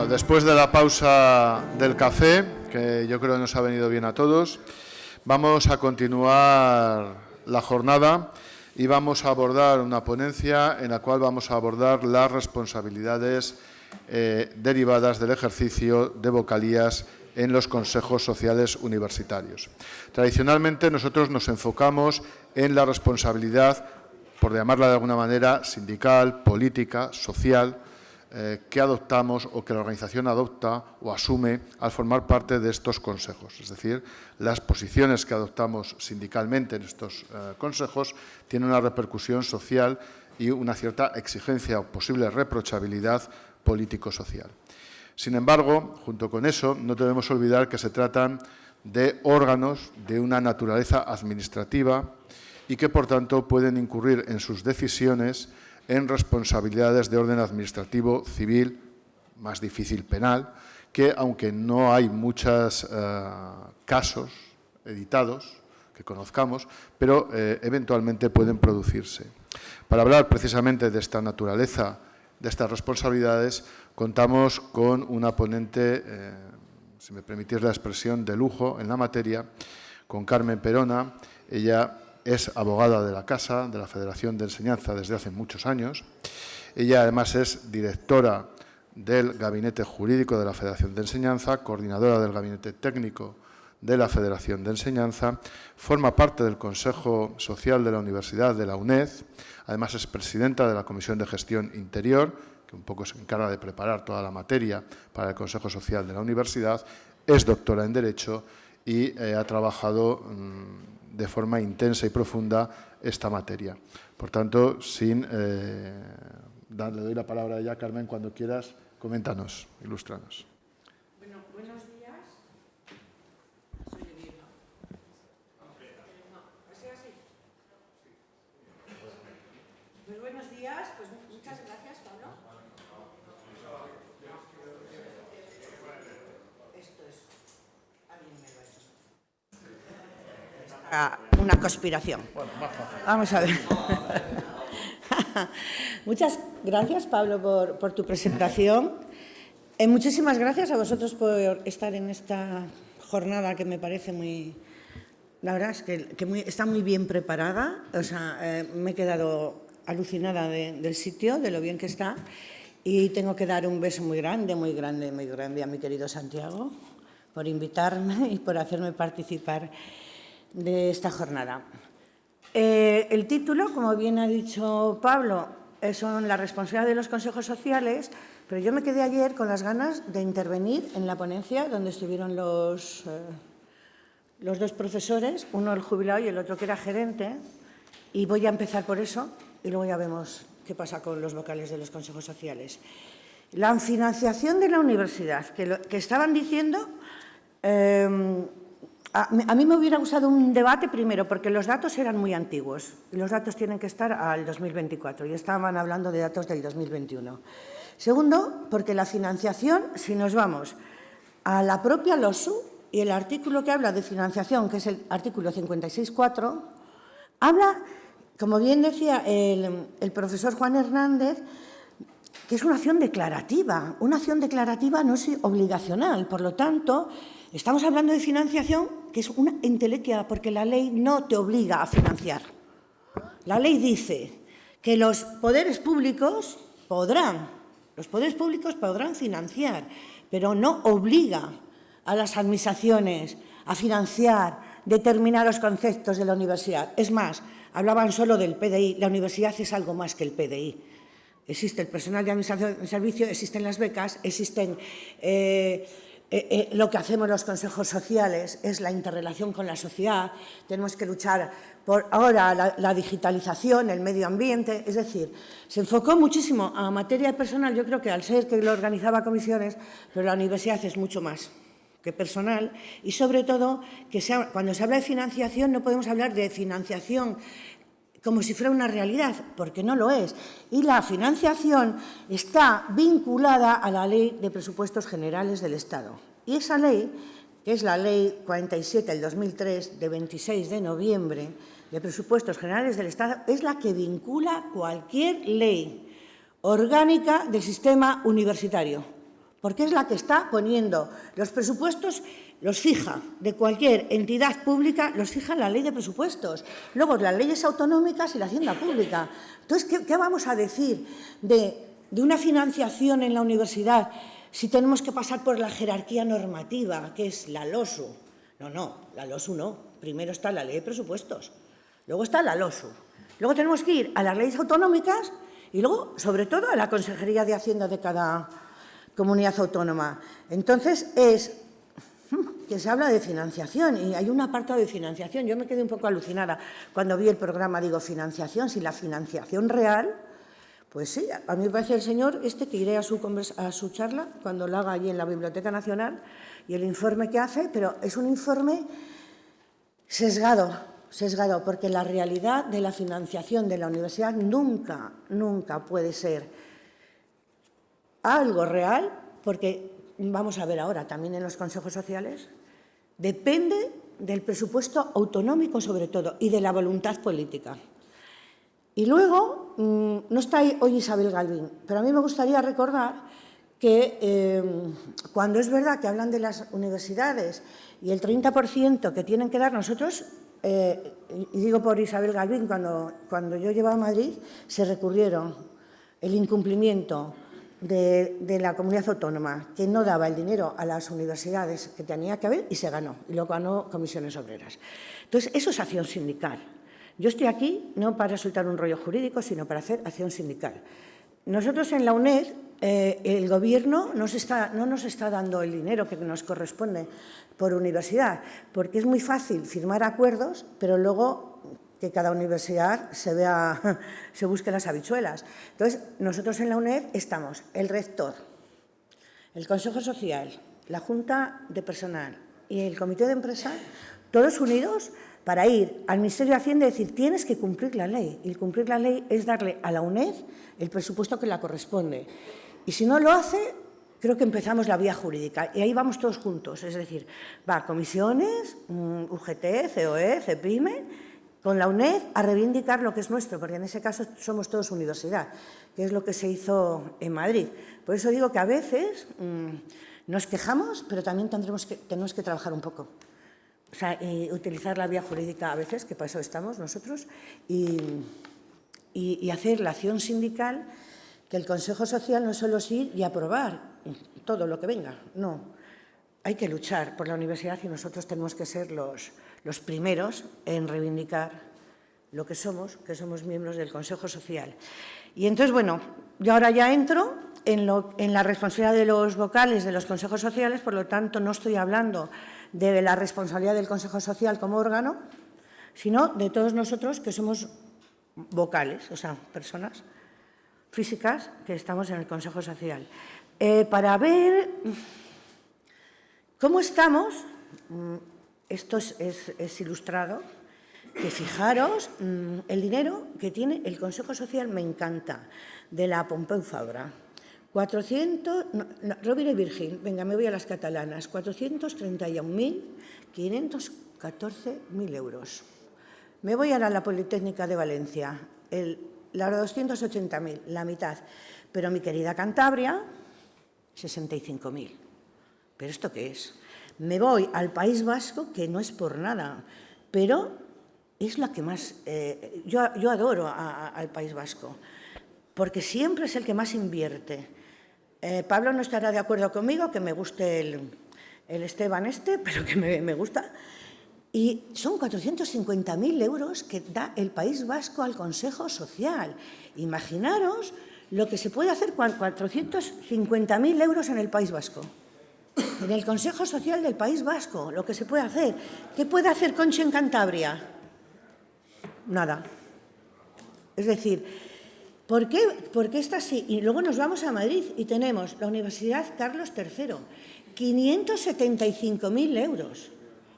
Bueno, después de la pausa del café, que yo creo que nos ha venido bien a todos, vamos a continuar la jornada y vamos a abordar una ponencia en la cual vamos a abordar las responsabilidades derivadas del ejercicio de vocalías en los consejos sociales universitarios. Tradicionalmente nosotros nos enfocamos en la responsabilidad, por llamarla de alguna manera, sindical, política, social, que adoptamos o que la organización adopta o asume al formar parte de estos consejos. Es decir, las posiciones que adoptamos sindicalmente en estos consejos tienen una repercusión social y una cierta exigencia o posible reprochabilidad político-social. Sin embargo, junto con eso, no debemos olvidar que se tratan de órganos de una naturaleza administrativa y que, por tanto, pueden incurrir en sus decisiones en responsabilidades de orden administrativo, civil, más difícil penal, que aunque no hay muchos casos editados que conozcamos, pero eventualmente pueden producirse. Para hablar precisamente de esta naturaleza, de estas responsabilidades, contamos con una ponente, si me permitís la expresión, de lujo en la materia, con Carmen Perona. Ella es abogada de la Casa, de la Federación de Enseñanza desde hace muchos años. Ella además es directora del Gabinete Jurídico de la Federación de Enseñanza, coordinadora del Gabinete Técnico de la Federación de Enseñanza, forma parte del Consejo Social de la Universidad de la UNED, además es presidenta de la Comisión de Gestión Interior, que un poco se encarga de preparar toda la materia para el Consejo Social de la Universidad, es doctora en Derecho y ha trabajado de forma intensa y profunda esta materia. Por tanto, le doy la palabra ya, Carmen, cuando quieras, coméntanos, ilústranos. Bueno, buenos días. Soy bien, ¿no? No, ¿así? Pues buenos días, pues muchas gracias, Pablo. Esto es... Alguien me lo ha hecho. Una conspiración. Vamos a ver. Muchas gracias, Pablo, por tu presentación. Muchísimas gracias a vosotros por estar en esta jornada que me parece muy... La verdad es que está muy bien preparada. O sea, me he quedado alucinada del sitio, de lo bien que está. Y tengo que dar un beso muy grande a mi querido Santiago por invitarme y por hacerme participar de esta jornada. El título, como bien ha dicho Pablo, son las responsabilidades de los consejos sociales, pero yo me quedé ayer con las ganas de intervenir en la ponencia donde estuvieron los dos profesores, uno el jubilado y el otro que era gerente, y voy a empezar por eso y luego ya vemos qué pasa con los vocales de los consejos sociales. La financiación de la universidad, que estaban diciendo... A mí me hubiera gustado un debate primero porque los datos eran muy antiguos y los datos tienen que estar al 2024 y estaban hablando de datos del 2021. Segundo, porque la financiación, si nos vamos a la propia LOSU y el artículo que habla de financiación, que es el artículo 56.4, habla, como bien decía el profesor Juan Hernández, que es una acción declarativa. Una acción declarativa no es obligacional, por lo tanto... Estamos hablando de financiación que es una entelequia porque la ley no te obliga a financiar. La ley dice que los poderes públicos podrán financiar, pero no obliga a las administraciones a financiar determinados conceptos de la universidad. Es más, hablaban solo del PDI. La universidad es algo más que el PDI. Existe el personal de administración de servicio, existen las becas, existen... lo que hacemos los consejos sociales es la interrelación con la sociedad, tenemos que luchar por ahora la digitalización, el medio ambiente, es decir, se enfocó muchísimo a materia de personal, yo creo que al ser que lo organizaba comisiones, pero la universidad es mucho más que personal y sobre todo que cuando se habla de financiación no podemos hablar de financiación como si fuera una realidad, porque no lo es. Y la financiación está vinculada a la Ley de Presupuestos Generales del Estado. Y esa ley, que es la Ley 47 del 2003, de 26 de noviembre, de Presupuestos Generales del Estado, es la que vincula cualquier ley orgánica del sistema universitario. porque es la que está poniendo los presupuestos, los fija de cualquier entidad pública, los fija la ley de presupuestos. Luego, las leyes autonómicas y la hacienda pública. Entonces, ¿qué vamos a decir de una financiación en la universidad si tenemos que pasar por la jerarquía normativa, que es la LOSU? No, la LOSU no. Primero está la ley de presupuestos, luego está la LOSU. Luego tenemos que ir a las leyes autonómicas y luego, sobre todo, a la Consejería de Hacienda de cada comunidad autónoma. Entonces, es que se habla de financiación y hay un apartado de financiación. Yo me quedé un poco alucinada cuando vi el programa, digo, financiación, si la financiación real, pues sí, a mí me parece el señor que iré a su charla cuando lo haga allí en la Biblioteca Nacional y el informe que hace, pero es un informe sesgado, porque la realidad de la financiación de la universidad nunca puede ser algo real, porque vamos a ver ahora también en los consejos sociales, depende del presupuesto autonómico sobre todo y de la voluntad política. Y luego, no está hoy Isabel Galvín, pero a mí me gustaría recordar que cuando es verdad que hablan de las universidades y el 30% que tienen que dar nosotros, y digo por Isabel Galvín, cuando yo llevaba a Madrid, se recurrieron el incumplimiento de la comunidad autónoma, que no daba el dinero a las universidades que tenía que haber y se ganó, y lo ganó Comisiones Obreras. Entonces, eso es acción sindical. Yo estoy aquí no para soltar un rollo jurídico, sino para hacer acción sindical. Nosotros en la UNED, el Gobierno no nos está dando el dinero que nos corresponde por universidad, porque es muy fácil firmar acuerdos, pero luego que cada universidad se busque las habichuelas. Entonces, nosotros en la UNED estamos el rector, el Consejo Social, la Junta de Personal y el Comité de Empresa, todos unidos para ir al Ministerio de Hacienda y decir, tienes que cumplir la ley. Y cumplir la ley es darle a la UNED el presupuesto que le corresponde. Y si no lo hace, creo que empezamos la vía jurídica. Y ahí vamos todos juntos. Es decir, va comisiones, UGT, COE, CEPIME, con la UNED a reivindicar lo que es nuestro, porque en ese caso somos todos universidad, que es lo que se hizo en Madrid. Por eso digo que a veces nos quejamos, pero también tenemos que trabajar un poco. O sea, utilizar la vía jurídica a veces, que para eso estamos nosotros, y hacer la acción sindical, que el Consejo Social no solo es ir y aprobar todo lo que venga, no. Hay que luchar por la universidad y nosotros tenemos que ser los primeros en reivindicar lo que somos miembros del Consejo Social. Y entonces, bueno, yo ahora ya entro en la responsabilidad de los vocales de los consejos sociales, por lo tanto no estoy hablando de la responsabilidad del Consejo Social como órgano, sino de todos nosotros que somos vocales, o sea, personas físicas que estamos en el Consejo Social. Para ver cómo estamos, esto es ilustrado, que fijaros el dinero que tiene el Consejo Social, me encanta, de la Pompeu Fabra. 400, Rovira y Virgil, venga, me voy a las catalanas, 431.514.000 euros. Me voy ahora a la Politécnica de Valencia, la 280.000, la mitad. Pero mi querida Cantabria, 65.000. ¿Pero esto qué es? Me voy al País Vasco, que no es por nada, pero es la que más... yo adoro al País Vasco, porque siempre es el que más invierte. Pablo no estará de acuerdo conmigo, que me guste el Esteban pero que me gusta. Y son 450.000 euros que da el País Vasco al Consejo Social. Imaginaros lo que se puede hacer con 450.000 euros en el País Vasco. En el Consejo Social del País Vasco, lo que se puede hacer. ¿Qué puede hacer Conchi en Cantabria? Nada. Es decir, ¿por qué está así? Y luego nos vamos a Madrid y tenemos la Universidad Carlos III, 575.000 euros.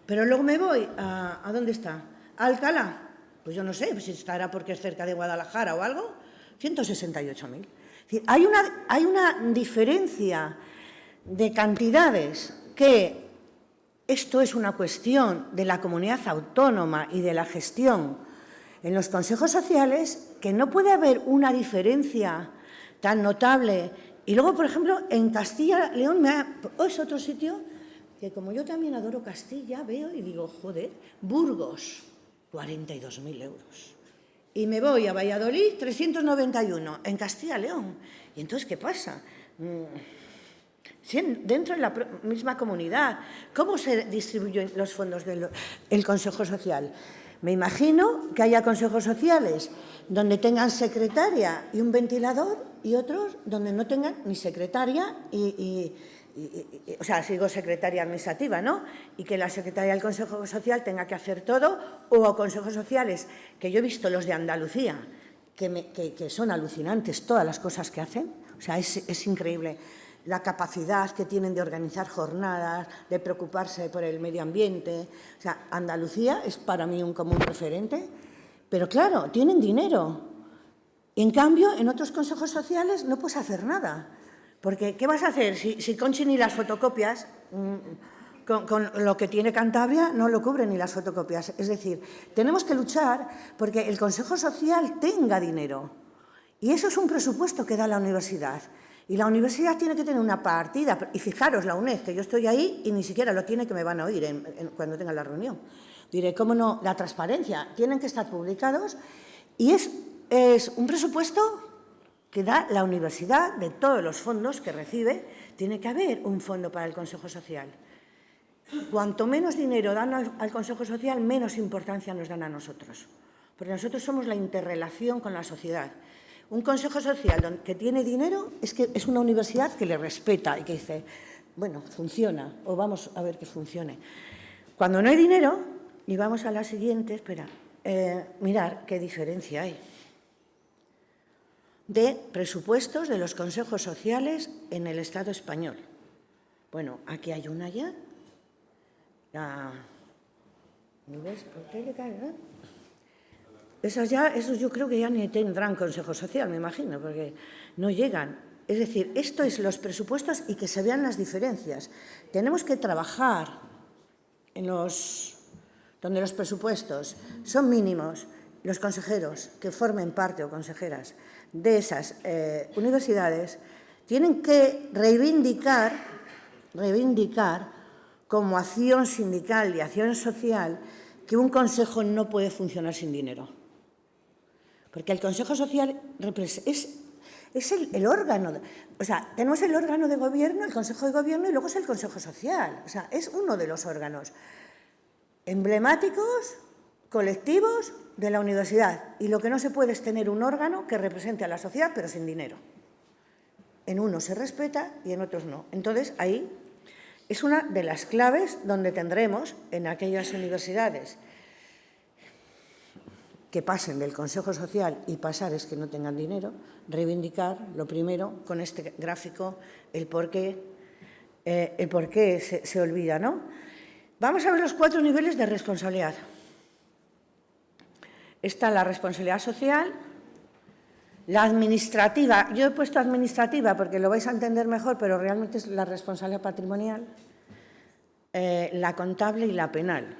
Pero luego me voy ¿a dónde está? ¿A Alcalá? Pues yo no sé, si estará porque es cerca de Guadalajara o algo. 168.000. Hay una diferencia de cantidades que esto es una cuestión de la comunidad autónoma y de la gestión en los consejos sociales, que no puede haber una diferencia tan notable Y luego, por ejemplo, en Castilla-León es otro sitio que, como yo también adoro Castilla, veo y digo, joder, Burgos, 42.000 euros. Y me voy a Valladolid, 391, en Castilla-León. Y entonces, ¿qué pasa? Dentro de la misma comunidad, ¿cómo se distribuyen los fondos del Consejo Social? Me imagino que haya consejos sociales donde tengan secretaria y un ventilador y otros donde no tengan ni secretaria o sea, sigo secretaria administrativa, ¿no? Y que la secretaria del Consejo Social tenga que hacer todo, o consejos sociales, que yo he visto los de Andalucía, que son alucinantes todas las cosas que hacen, o sea, es increíble la capacidad que tienen de organizar jornadas, de preocuparse por el medio ambiente. O sea, Andalucía es para mí un común referente, pero claro, tienen dinero. En cambio, en otros consejos sociales no puedes hacer nada. Porque, ¿qué vas a hacer? Si Conchi ni las fotocopias, con lo que tiene Cantabria, no lo cubren ni las fotocopias. Es decir, tenemos que luchar porque el Consejo Social tenga dinero. Y eso es un presupuesto que da la universidad. Y la universidad tiene que tener una partida. Y fijaros, la UNED, que yo estoy ahí y ni siquiera lo tiene, que me van a oír cuando tenga la reunión. Diré, ¿cómo no? La transparencia. Tienen que estar publicados. Y es un presupuesto que da la universidad, de todos los fondos que recibe. Tiene que haber un fondo para el Consejo Social. Cuanto menos dinero dan al Consejo Social, menos importancia nos dan a nosotros. Porque nosotros somos la interrelación con la sociedad. Un consejo social que tiene dinero es una universidad que le respeta y que dice, bueno, funciona, o vamos a ver que funcione. Cuando no hay dinero, y vamos a la siguiente, espera, mirar qué diferencia hay de presupuestos de los consejos sociales en el Estado español. Bueno, aquí hay una ya. ¿No ves? ¿Por qué le cae, no? Esos yo creo que ya ni tendrán consejo social, me imagino, porque no llegan. Es decir, esto es los presupuestos y que se vean las diferencias. Tenemos que trabajar donde los presupuestos son mínimos, los consejeros que formen parte o consejeras de esas universidades tienen que reivindicar como acción sindical y acción social que un consejo no puede funcionar sin dinero. Porque el Consejo Social es el órgano. O sea, tenemos el órgano de gobierno, el Consejo de Gobierno, y luego es el Consejo Social. O sea, es uno de los órganos emblemáticos, colectivos de la universidad. Y lo que no se puede es tener un órgano que represente a la sociedad, pero sin dinero. En unos se respeta y en otros no. Entonces, ahí es una de las claves donde tendremos en aquellas universidades que pasen del Consejo Social y pasar es que no tengan dinero, reivindicar, lo primero, con este gráfico, el por qué se olvida, ¿no? Vamos a ver los 4 niveles de responsabilidad. Está la responsabilidad social, la administrativa. Yo he puesto administrativa porque lo vais a entender mejor, pero realmente es la responsabilidad patrimonial, la contable y la penal.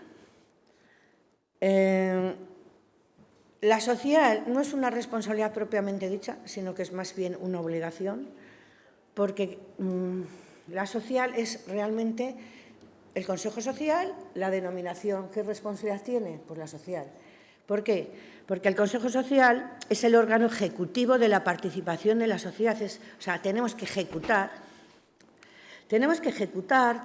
La social no es una responsabilidad propiamente dicha, sino que es más bien una obligación, porque la social es realmente el Consejo Social, la denominación. ¿Qué responsabilidad tiene? Pues la social. ¿Por qué? Porque el Consejo Social es el órgano ejecutivo de la participación de la sociedad. O sea, tenemos que ejecutar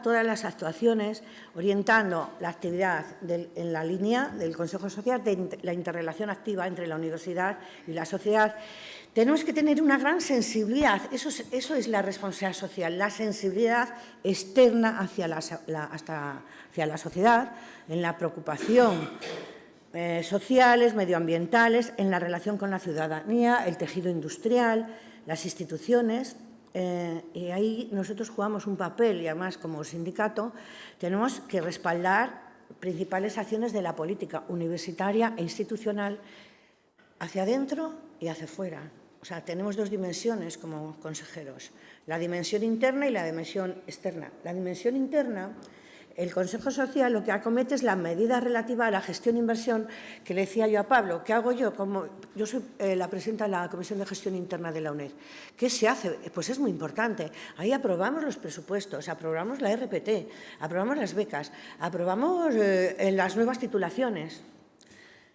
todas las actuaciones orientando la actividad en la línea del Consejo Social, de la interrelación activa entre la universidad y la sociedad. Tenemos que tener una gran sensibilidad, eso es la responsabilidad social, la sensibilidad externa hacia la sociedad, en la preocupación sociales, medioambientales, en la relación con la ciudadanía, el tejido industrial, las instituciones. Y ahí nosotros jugamos un papel y además como sindicato tenemos que respaldar principales acciones de la política universitaria e institucional hacia adentro y hacia fuera. O sea, tenemos 2 dimensiones como consejeros, la dimensión interna y la dimensión externa. La dimensión interna el Consejo Social lo que acomete es la medida relativa a la gestión e inversión que le decía yo a Pablo. ¿Qué hago yo? Yo soy la presidenta de la Comisión de Gestión Interna de la UNED. ¿Qué se hace? Pues es muy importante. Ahí aprobamos los presupuestos, aprobamos la RPT, aprobamos las becas, aprobamos las nuevas titulaciones.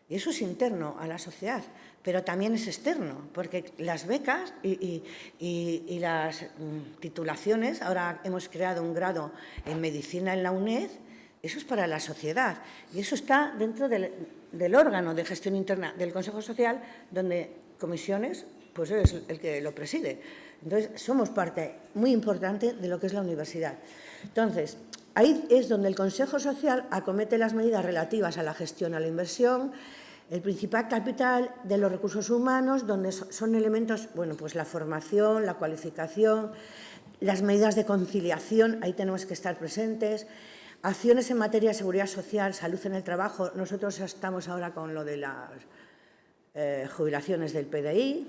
Y eso es interno a la sociedad, pero también es externo, porque las becas y las titulaciones, ahora hemos creado un grado en medicina en la UNED, eso es para la sociedad. Y eso está dentro del órgano de gestión interna del Consejo Social, donde comisiones, pues es el que lo preside. Entonces, somos parte muy importante de lo que es la universidad. Entonces, ahí es donde el Consejo Social acomete las medidas relativas a la gestión, a la inversión, el principal capital de los recursos humanos, donde son elementos, bueno, pues la formación, la cualificación, las medidas de conciliación, ahí tenemos que estar presentes, acciones en materia de seguridad social, salud en el trabajo. Nosotros estamos ahora con lo de las jubilaciones del PDI,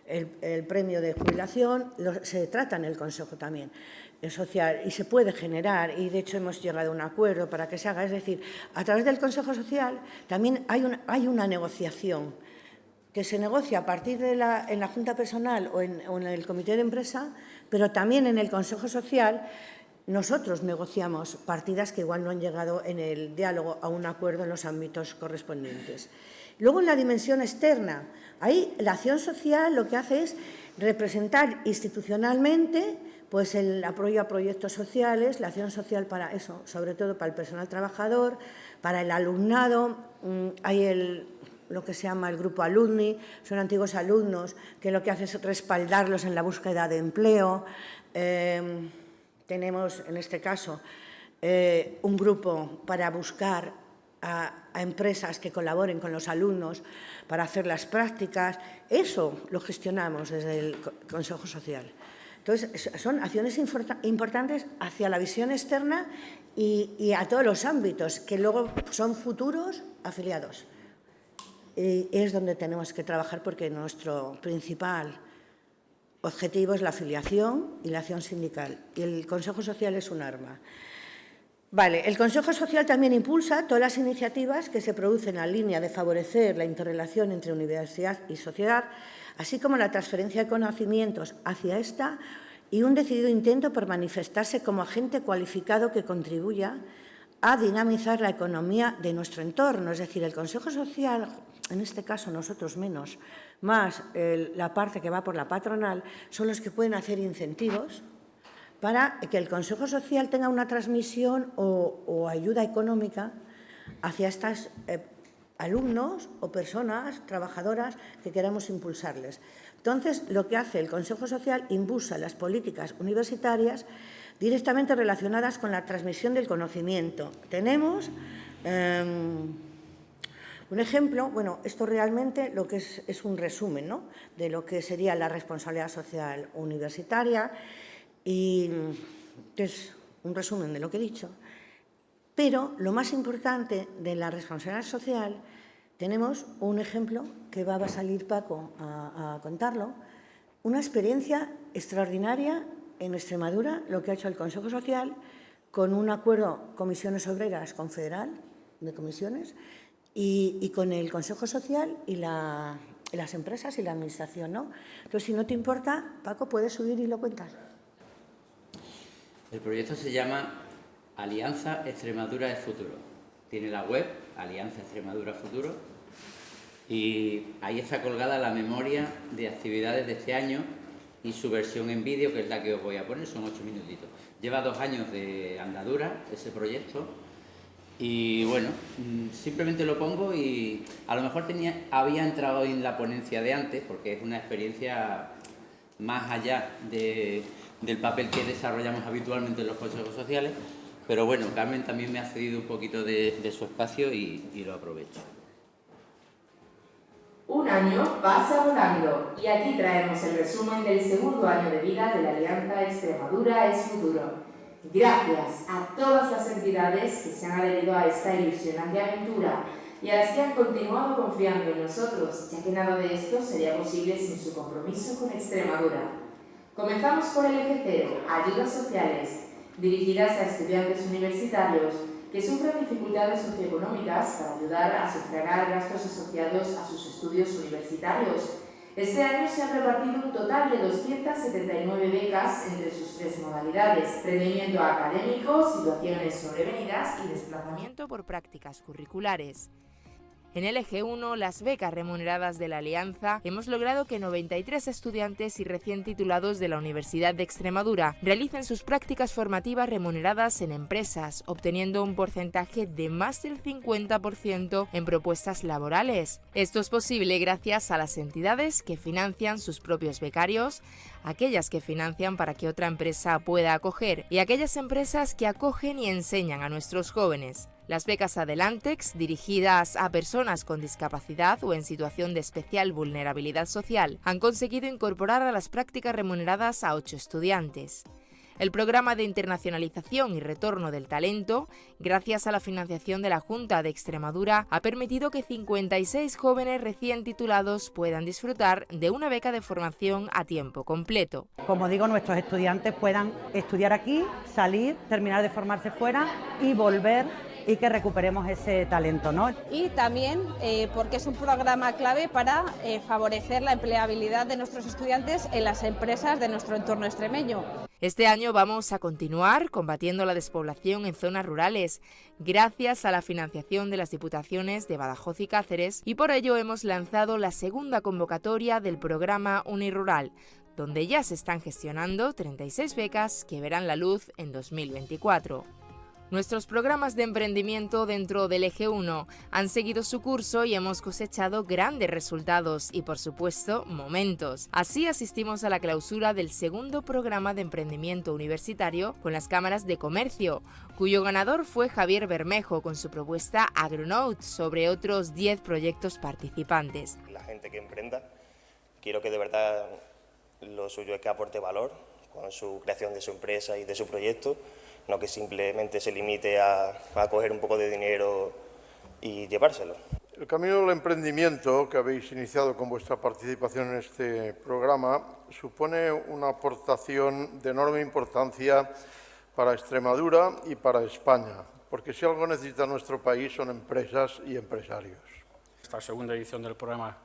el premio de jubilación, se trata en el Consejo también social y se puede generar, y de hecho hemos llegado a un acuerdo para que se haga. Es decir, a través del Consejo Social también hay una negociación que se negocia a partir de en la Junta Personal o en el Comité de Empresa, pero también en el Consejo Social nosotros negociamos partidas que igual no han llegado en el diálogo a un acuerdo en los ámbitos correspondientes. Luego, en la dimensión externa, ahí la acción social lo que hace es representar institucionalmente pues el apoyo a proyectos sociales, la acción social para eso, sobre todo para el personal trabajador, para el alumnado. Hay lo que se llama el grupo alumni, son antiguos alumnos que lo que hace es respaldarlos en la búsqueda de empleo. Tenemos, en este caso, un grupo para buscar a empresas que colaboren con los alumnos para hacer las prácticas. Eso lo gestionamos desde el Consejo Social. Entonces, son acciones importantes hacia la visión externa y a todos los ámbitos, que luego son futuros afiliados. Y es donde tenemos que trabajar, porque nuestro principal objetivo es la afiliación y la acción sindical. Y el Consejo Social es un arma. Vale, el Consejo Social también impulsa todas las iniciativas que se producen en la línea de favorecer la interrelación entre universidad y sociedad, así como la transferencia de conocimientos hacia esta y un decidido intento por manifestarse como agente cualificado que contribuya a dinamizar la economía de nuestro entorno. Es decir, el Consejo Social, en este caso nosotros menos, más la parte que va por la patronal, son los que pueden hacer incentivos para que el Consejo Social tenga una transmisión o ayuda económica hacia estos alumnos o personas trabajadoras que queramos impulsarles. Entonces, lo que hace el Consejo Social, impulsa las políticas universitarias directamente relacionadas con la transmisión del conocimiento. Tenemos un ejemplo, bueno, esto realmente lo que es un resumen, ¿no?, de lo que sería la responsabilidad social universitaria, y es un resumen de lo que he dicho. Pero lo más importante de la responsabilidad social, tenemos un ejemplo que va a salir Paco a contarlo, una experiencia extraordinaria en Extremadura, lo que ha hecho el Consejo Social con un acuerdo Comisiones Obreras Confederal de Comisiones y con el Consejo Social y las empresas y la Administración, ¿no? Entonces, si no te importa, Paco, puedes subir y lo cuentas. El proyecto se llama Alianza Extremadura es Futuro. Tiene la web, Alianza Extremadura Futuro, y ahí está colgada la memoria de actividades de este año y su versión en vídeo, que es la que os voy a poner, son 8 minutitos. Lleva 2 años de andadura ese proyecto y bueno, simplemente lo pongo y a lo mejor había entrado en la ponencia de antes, porque es una experiencia más allá del papel que desarrollamos habitualmente en los consejos sociales, pero bueno, Carmen también me ha cedido un poquito de su espacio y lo aprovecho. Un año pasa volando y aquí traemos el resumen del segundo año de vida de la Alianza Extremadura es Futuro. Gracias a todas las entidades que se han adherido a esta ilusionante aventura y a las que han continuado confiando en nosotros, ya que nada de esto sería posible sin su compromiso con Extremadura. Comenzamos por el eje 0, ayudas sociales, dirigidas a estudiantes universitarios que sufren dificultades socioeconómicas para ayudar a sufragar gastos asociados a sus estudios universitarios. Este año se han repartido un total de 279 becas entre sus 3 modalidades: rendimiento académico, situaciones sobrevenidas y desplazamiento por prácticas curriculares. En el eje 1, las becas remuneradas de la Alianza, hemos logrado que 93 estudiantes y recién titulados de la Universidad de Extremadura realicen sus prácticas formativas remuneradas en empresas, obteniendo un porcentaje de más del 50% en propuestas laborales. Esto es posible gracias a las entidades que financian sus propios becarios, aquellas que financian para que otra empresa pueda acoger y aquellas empresas que acogen y enseñan a nuestros jóvenes. Las becas Adelantex, dirigidas a personas con discapacidad o en situación de especial vulnerabilidad social, han conseguido incorporar a las prácticas remuneradas a 8 estudiantes. El programa de internacionalización y retorno del talento, gracias a la financiación de la Junta de Extremadura, ha permitido que 56 jóvenes recién titulados puedan disfrutar de una beca de formación a tiempo completo. Como digo, nuestros estudiantes puedan estudiar aquí, salir, terminar de formarse fuera y volver, y que recuperemos ese talento, ¿no? Y también porque es un programa clave para favorecer la empleabilidad de nuestros estudiantes en las empresas de nuestro entorno extremeño. Este año vamos a continuar combatiendo la despoblación en zonas rurales, gracias a la financiación de las Diputaciones de Badajoz y Cáceres, y por ello hemos lanzado la segunda convocatoria del programa Unirural, donde ya se están gestionando 36 becas que verán la luz en 2024. Nuestros programas de emprendimiento dentro del eje 1 han seguido su curso y hemos cosechado grandes resultados y, por supuesto, momentos. Así asistimos a la clausura del segundo programa de emprendimiento universitario con las cámaras de comercio, cuyo ganador fue Javier Bermejo con su propuesta Agronaut sobre otros 10 proyectos participantes. La gente que emprenda, quiero que de verdad lo suyo es que aporte valor con su creación de su empresa y de su proyecto, no que simplemente se limite a coger un poco de dinero y llevárselo. El camino del emprendimiento que habéis iniciado con vuestra participación en este programa supone una aportación de enorme importancia para Extremadura y para España, porque si algo necesita nuestro país son empresas y empresarios. Esta segunda edición del programa,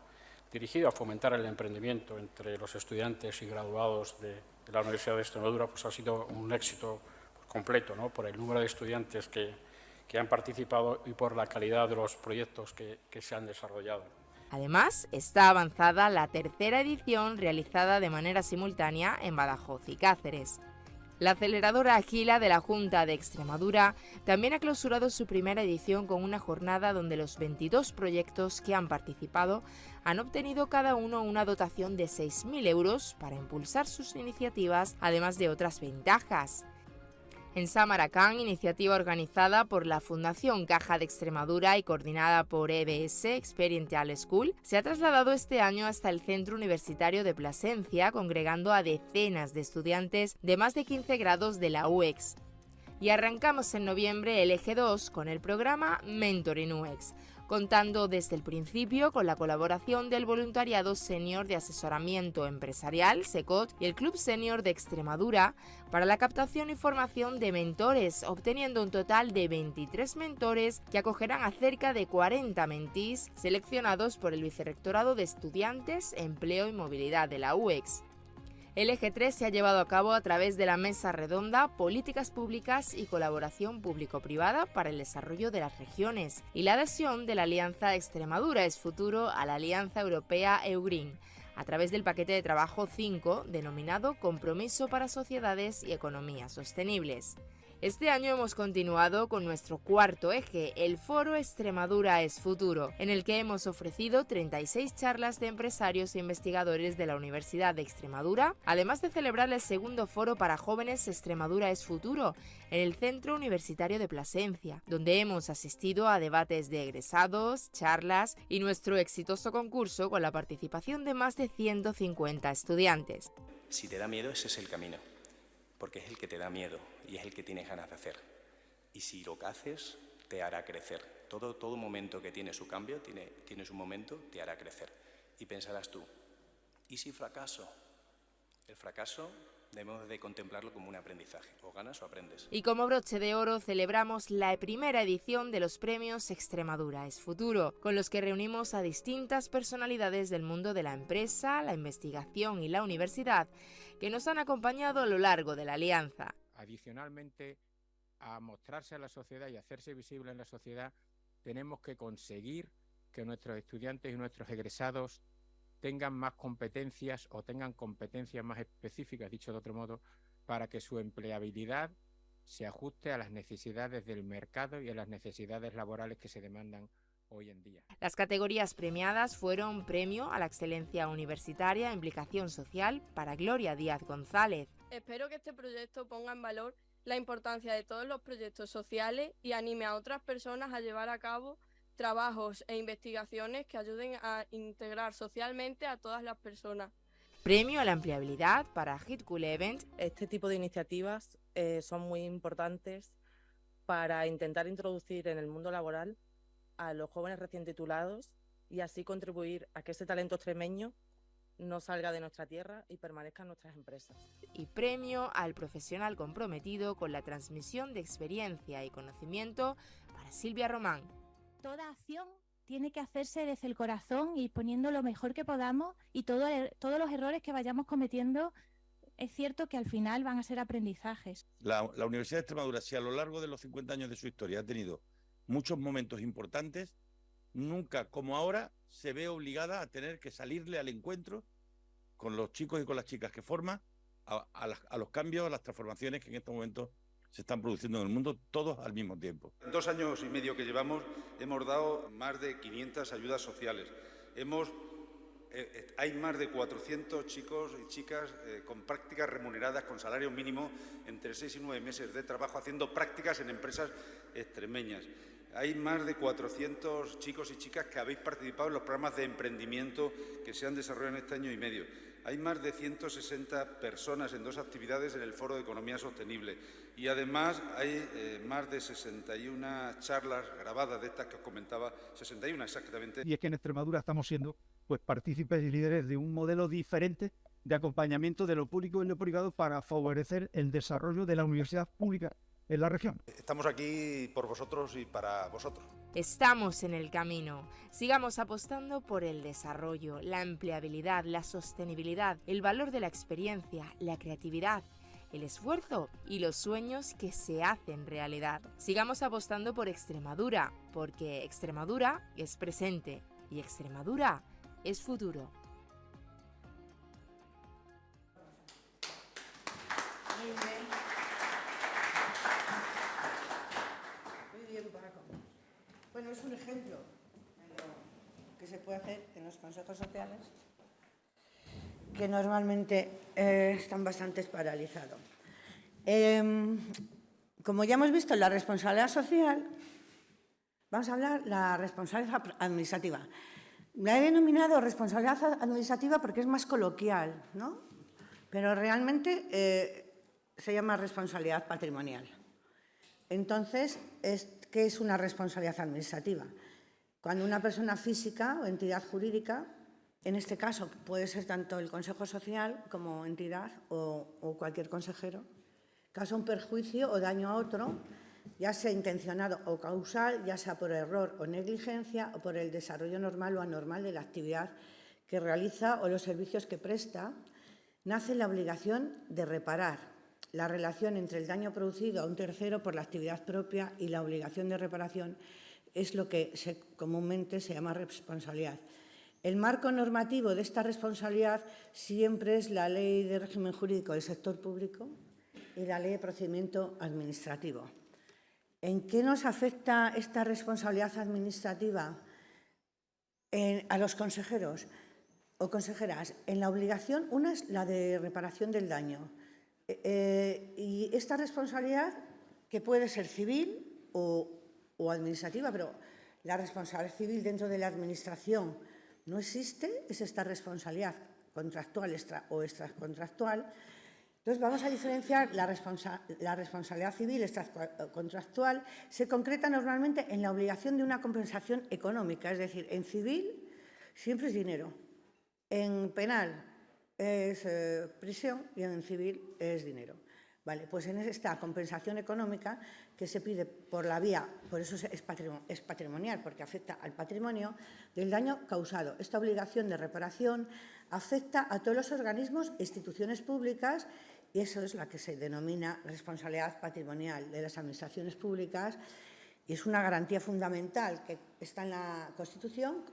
dirigido a fomentar el emprendimiento entre los estudiantes y graduados de la Universidad de Extremadura, pues ha sido un éxito completo, ¿no? Por el número de estudiantes que han participado y por la calidad de los proyectos que se han desarrollado. Además, está avanzada la tercera edición realizada de manera simultánea en Badajoz y Cáceres. La aceleradora Agila de la Junta de Extremadura también ha clausurado su primera edición con una jornada donde los 22 proyectos que han participado han obtenido cada uno una dotación de 6.000 euros para impulsar sus iniciativas, además de otras ventajas. En Samaracán, iniciativa organizada por la Fundación Caja de Extremadura y coordinada por EBS, Experiential School, se ha trasladado este año hasta el Centro Universitario de Plasencia, congregando a decenas de estudiantes de más de 15 grados de la UEX. Y arrancamos en noviembre el eje 2 con el programa Mentoring UEX, contando desde el principio con la colaboración del Voluntariado Senior de Asesoramiento Empresarial, SECOT, y el Club Senior de Extremadura para la captación y formación de mentores, obteniendo un total de 23 mentores que acogerán a cerca de 40 mentís seleccionados por el Vicerrectorado de Estudiantes, Empleo y Movilidad de la UEX. El eje 3 se ha llevado a cabo a través de la Mesa Redonda Políticas Públicas y Colaboración Público-Privada para el Desarrollo de las Regiones y la adhesión de la Alianza Extremadura es Futuro a la Alianza Europea EUGREEN, a través del paquete de trabajo 5 denominado Compromiso para Sociedades y Economías Sostenibles. Este año hemos continuado con nuestro cuarto eje, el Foro Extremadura es Futuro, en el que hemos ofrecido 36 charlas de empresarios e investigadores de la Universidad de Extremadura, además de celebrar el segundo foro para jóvenes Extremadura es Futuro, en el Centro Universitario de Plasencia, donde hemos asistido a debates de egresados, charlas y nuestro exitoso concurso con la participación de más de 150 estudiantes. Si te da miedo, ese es el camino, porque es el que te da miedo y es el que tienes ganas de hacer. Y si lo que haces, te hará crecer. Todo momento que tiene su cambio, tiene su momento, te hará crecer. Y pensarás tú, ¿y si fracaso? El fracaso debemos de contemplarlo como un aprendizaje, o ganas o aprendes. Y como broche de oro celebramos la primera edición de los premios Extremadura es Futuro, con los que reunimos a distintas personalidades del mundo de la empresa, la investigación y la universidad, que nos han acompañado a lo largo de la alianza. Adicionalmente, a mostrarse a la sociedad y hacerse visible en la sociedad, tenemos que conseguir que nuestros estudiantes y nuestros egresados tengan más competencias o tengan competencias más específicas, dicho de otro modo, para que su empleabilidad se ajuste a las necesidades del mercado y a las necesidades laborales que se demandan hoy en día. Las categorías premiadas fueron Premio a la Excelencia Universitaria e Implicación Social para Gloria Díaz González. Espero que este proyecto ponga en valor la importancia de todos los proyectos sociales y anime a otras personas a llevar a cabo trabajos e investigaciones que ayuden a integrar socialmente a todas las personas. Premio a la Empleabilidad para Hit Cool Event. Este tipo de iniciativas son muy importantes para intentar introducir en el mundo laboral a los jóvenes recién titulados y así contribuir a que ese talento extremeño no salga de nuestra tierra y permanezca en nuestras empresas. Y premio al profesional comprometido con la transmisión de experiencia y conocimiento para Silvia Román. Toda acción tiene que hacerse desde el corazón y poniendo lo mejor que podamos, y todos los errores que vayamos cometiendo, es cierto que al final van a ser aprendizajes. La Universidad de Extremadura, si a lo largo de los 50 años de su historia ha tenido muchos momentos importantes, nunca como ahora se ve obligada a tener que salirle al encuentro con los chicos y con las chicas que forma a los cambios, a las transformaciones que en estos momentos se están produciendo en el mundo, todos al mismo tiempo. En 2 años y medio que llevamos hemos dado más de 500 ayudas sociales. Hay más de 400 chicos y chicas con prácticas remuneradas con salario mínimo entre 6 y 9 meses de trabajo haciendo prácticas en empresas extremeñas. Hay más de 400 chicos y chicas que habéis participado en los programas de emprendimiento que se han desarrollado en este año y medio. Hay más de 160 personas en 2 actividades en el Foro de Economía Sostenible y además hay más de 61 charlas grabadas de estas que os comentaba, 61 exactamente. Y es que en Extremadura estamos siendo partícipes y líderes de un modelo diferente de acompañamiento de lo público y lo privado para favorecer el desarrollo de la universidad pública en la región. Estamos aquí por vosotros y para vosotros. Estamos en el camino. Sigamos apostando por el desarrollo, la empleabilidad, la sostenibilidad, el valor de la experiencia, la creatividad, el esfuerzo y los sueños que se hacen realidad. Sigamos apostando por Extremadura, porque Extremadura es presente y Extremadura es futuro. Muy bien. Muy bien, Paco. Bueno, es un ejemplo de lo que se puede hacer en los consejos sociales, que normalmente están bastante paralizados. Como ya hemos visto, la responsabilidad social, vamos a hablar de la responsabilidad administrativa. La he denominado responsabilidad administrativa porque es más coloquial, ¿no? Pero realmente se llama responsabilidad patrimonial. Entonces, ¿qué es una responsabilidad administrativa? Cuando una persona física o entidad jurídica, en este caso puede ser tanto el Consejo Social como entidad o cualquier consejero, causa un perjuicio o daño a otro, ya sea intencionado o causal, ya sea por error o negligencia o por el desarrollo normal o anormal de la actividad que realiza o los servicios que presta, nace la obligación de reparar. La relación entre el daño producido a un tercero por la actividad propia y la obligación de reparación es lo que comúnmente se llama responsabilidad. El marco normativo de esta responsabilidad siempre es la Ley de Régimen Jurídico del Sector Público y la Ley de Procedimiento Administrativo. ¿En qué nos afecta esta responsabilidad administrativa a los consejeros o consejeras? En la obligación, una es la de reparación del daño. Y esta responsabilidad, que puede ser civil o administrativa, pero la responsabilidad civil dentro de la administración no existe, es esta responsabilidad contractual o extracontractual. Entonces, vamos a diferenciar la responsabilidad civil extracontractual. Se concreta normalmente en la obligación de una compensación económica, es decir, en civil siempre es dinero, en penal es prisión y en civil es dinero. Vale, pues en esta compensación económica que se pide por la vía, por eso es patrimonial, porque afecta al patrimonio del daño causado. Esta obligación de reparación afecta a todos los organismos e instituciones públicas y eso es la que se denomina responsabilidad patrimonial de las administraciones públicas y es una garantía fundamental que está en la Constitución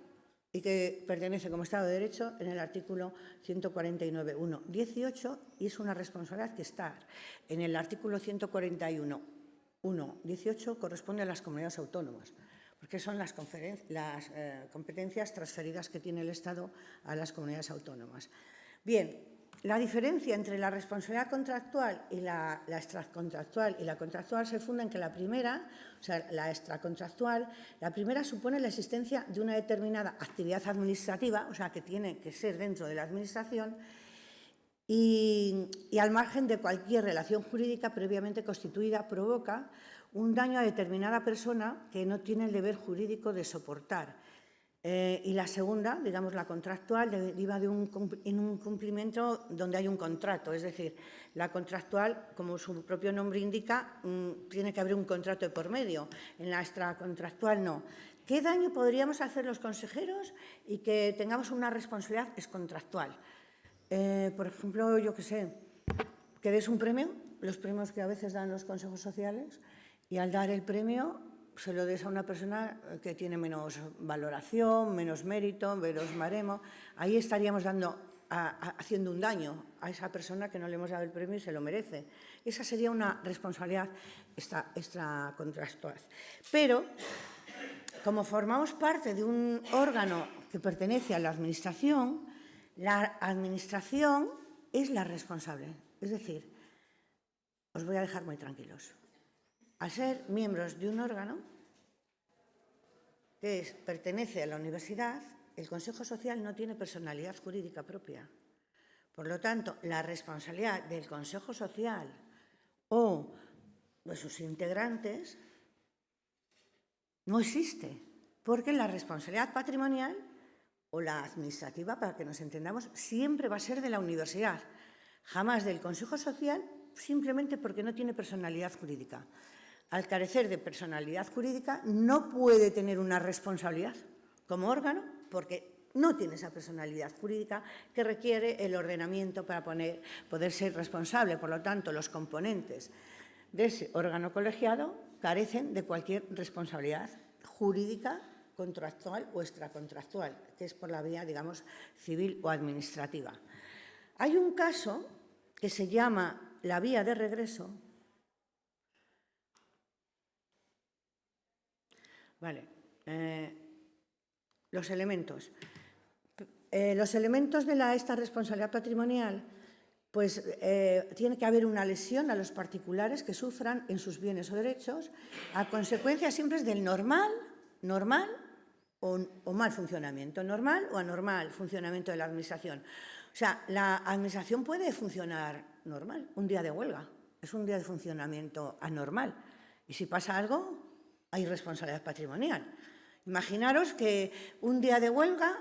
y que pertenece como Estado de Derecho en el artículo 149.1.18 y es una responsabilidad que está en el artículo 141.1.18 corresponde a las comunidades autónomas, porque son las competencias transferidas que tiene el Estado a las comunidades autónomas. Bien, la diferencia entre la responsabilidad contractual y la extracontractual y la contractual se funda en que la primera, o sea, la extracontractual, la primera supone la existencia de una determinada actividad administrativa, o sea, que tiene que ser dentro de la Administración y al margen de cualquier relación jurídica previamente constituida, provoca un daño a determinada persona que no tiene el deber jurídico de soportar. Y la segunda, digamos la contractual, deriva de un cumplimiento donde hay un contrato. Es decir, la contractual, como su propio nombre indica, tiene que haber un contrato de por medio. En la extracontractual no. ¿Qué daño podríamos hacer los consejeros y que tengamos una responsabilidad excontractual? Por ejemplo, yo qué sé, que des un premio, los premios que a veces dan los consejos sociales, y al dar el premio se lo des a una persona que tiene menos valoración, menos mérito, menos baremo. Ahí estaríamos haciendo un daño a esa persona que no le hemos dado el premio y se lo merece. Esa sería una responsabilidad extracontractual. Pero, como formamos parte de un órgano que pertenece a la Administración es la responsable. Es decir, os voy a dejar muy tranquilos. Al ser miembros de un órgano que pertenece a la universidad, el Consejo Social no tiene personalidad jurídica propia. Por lo tanto, la responsabilidad del Consejo Social o de sus integrantes no existe, porque la responsabilidad patrimonial o la administrativa, para que nos entendamos, siempre va a ser de la universidad, jamás del Consejo Social, simplemente porque no tiene personalidad jurídica. Al carecer de personalidad jurídica, no puede tener una responsabilidad como órgano porque no tiene esa personalidad jurídica que requiere el ordenamiento para poder ser responsable. Por lo tanto, los componentes de ese órgano colegiado carecen de cualquier responsabilidad jurídica, contractual o extracontractual, que es por la vía, digamos, civil o administrativa. Hay un caso que se llama la vía de regreso. Vale. Los elementos. Los elementos de esta responsabilidad patrimonial, pues tiene que haber una lesión a los particulares que sufran en sus bienes o derechos a consecuencia siempre del normal o mal funcionamiento, normal o anormal funcionamiento de la Administración. O sea, la Administración puede funcionar normal, un día de huelga, es un día de funcionamiento anormal. Y si pasa algo, hay responsabilidad patrimonial. Imaginaros que un día de huelga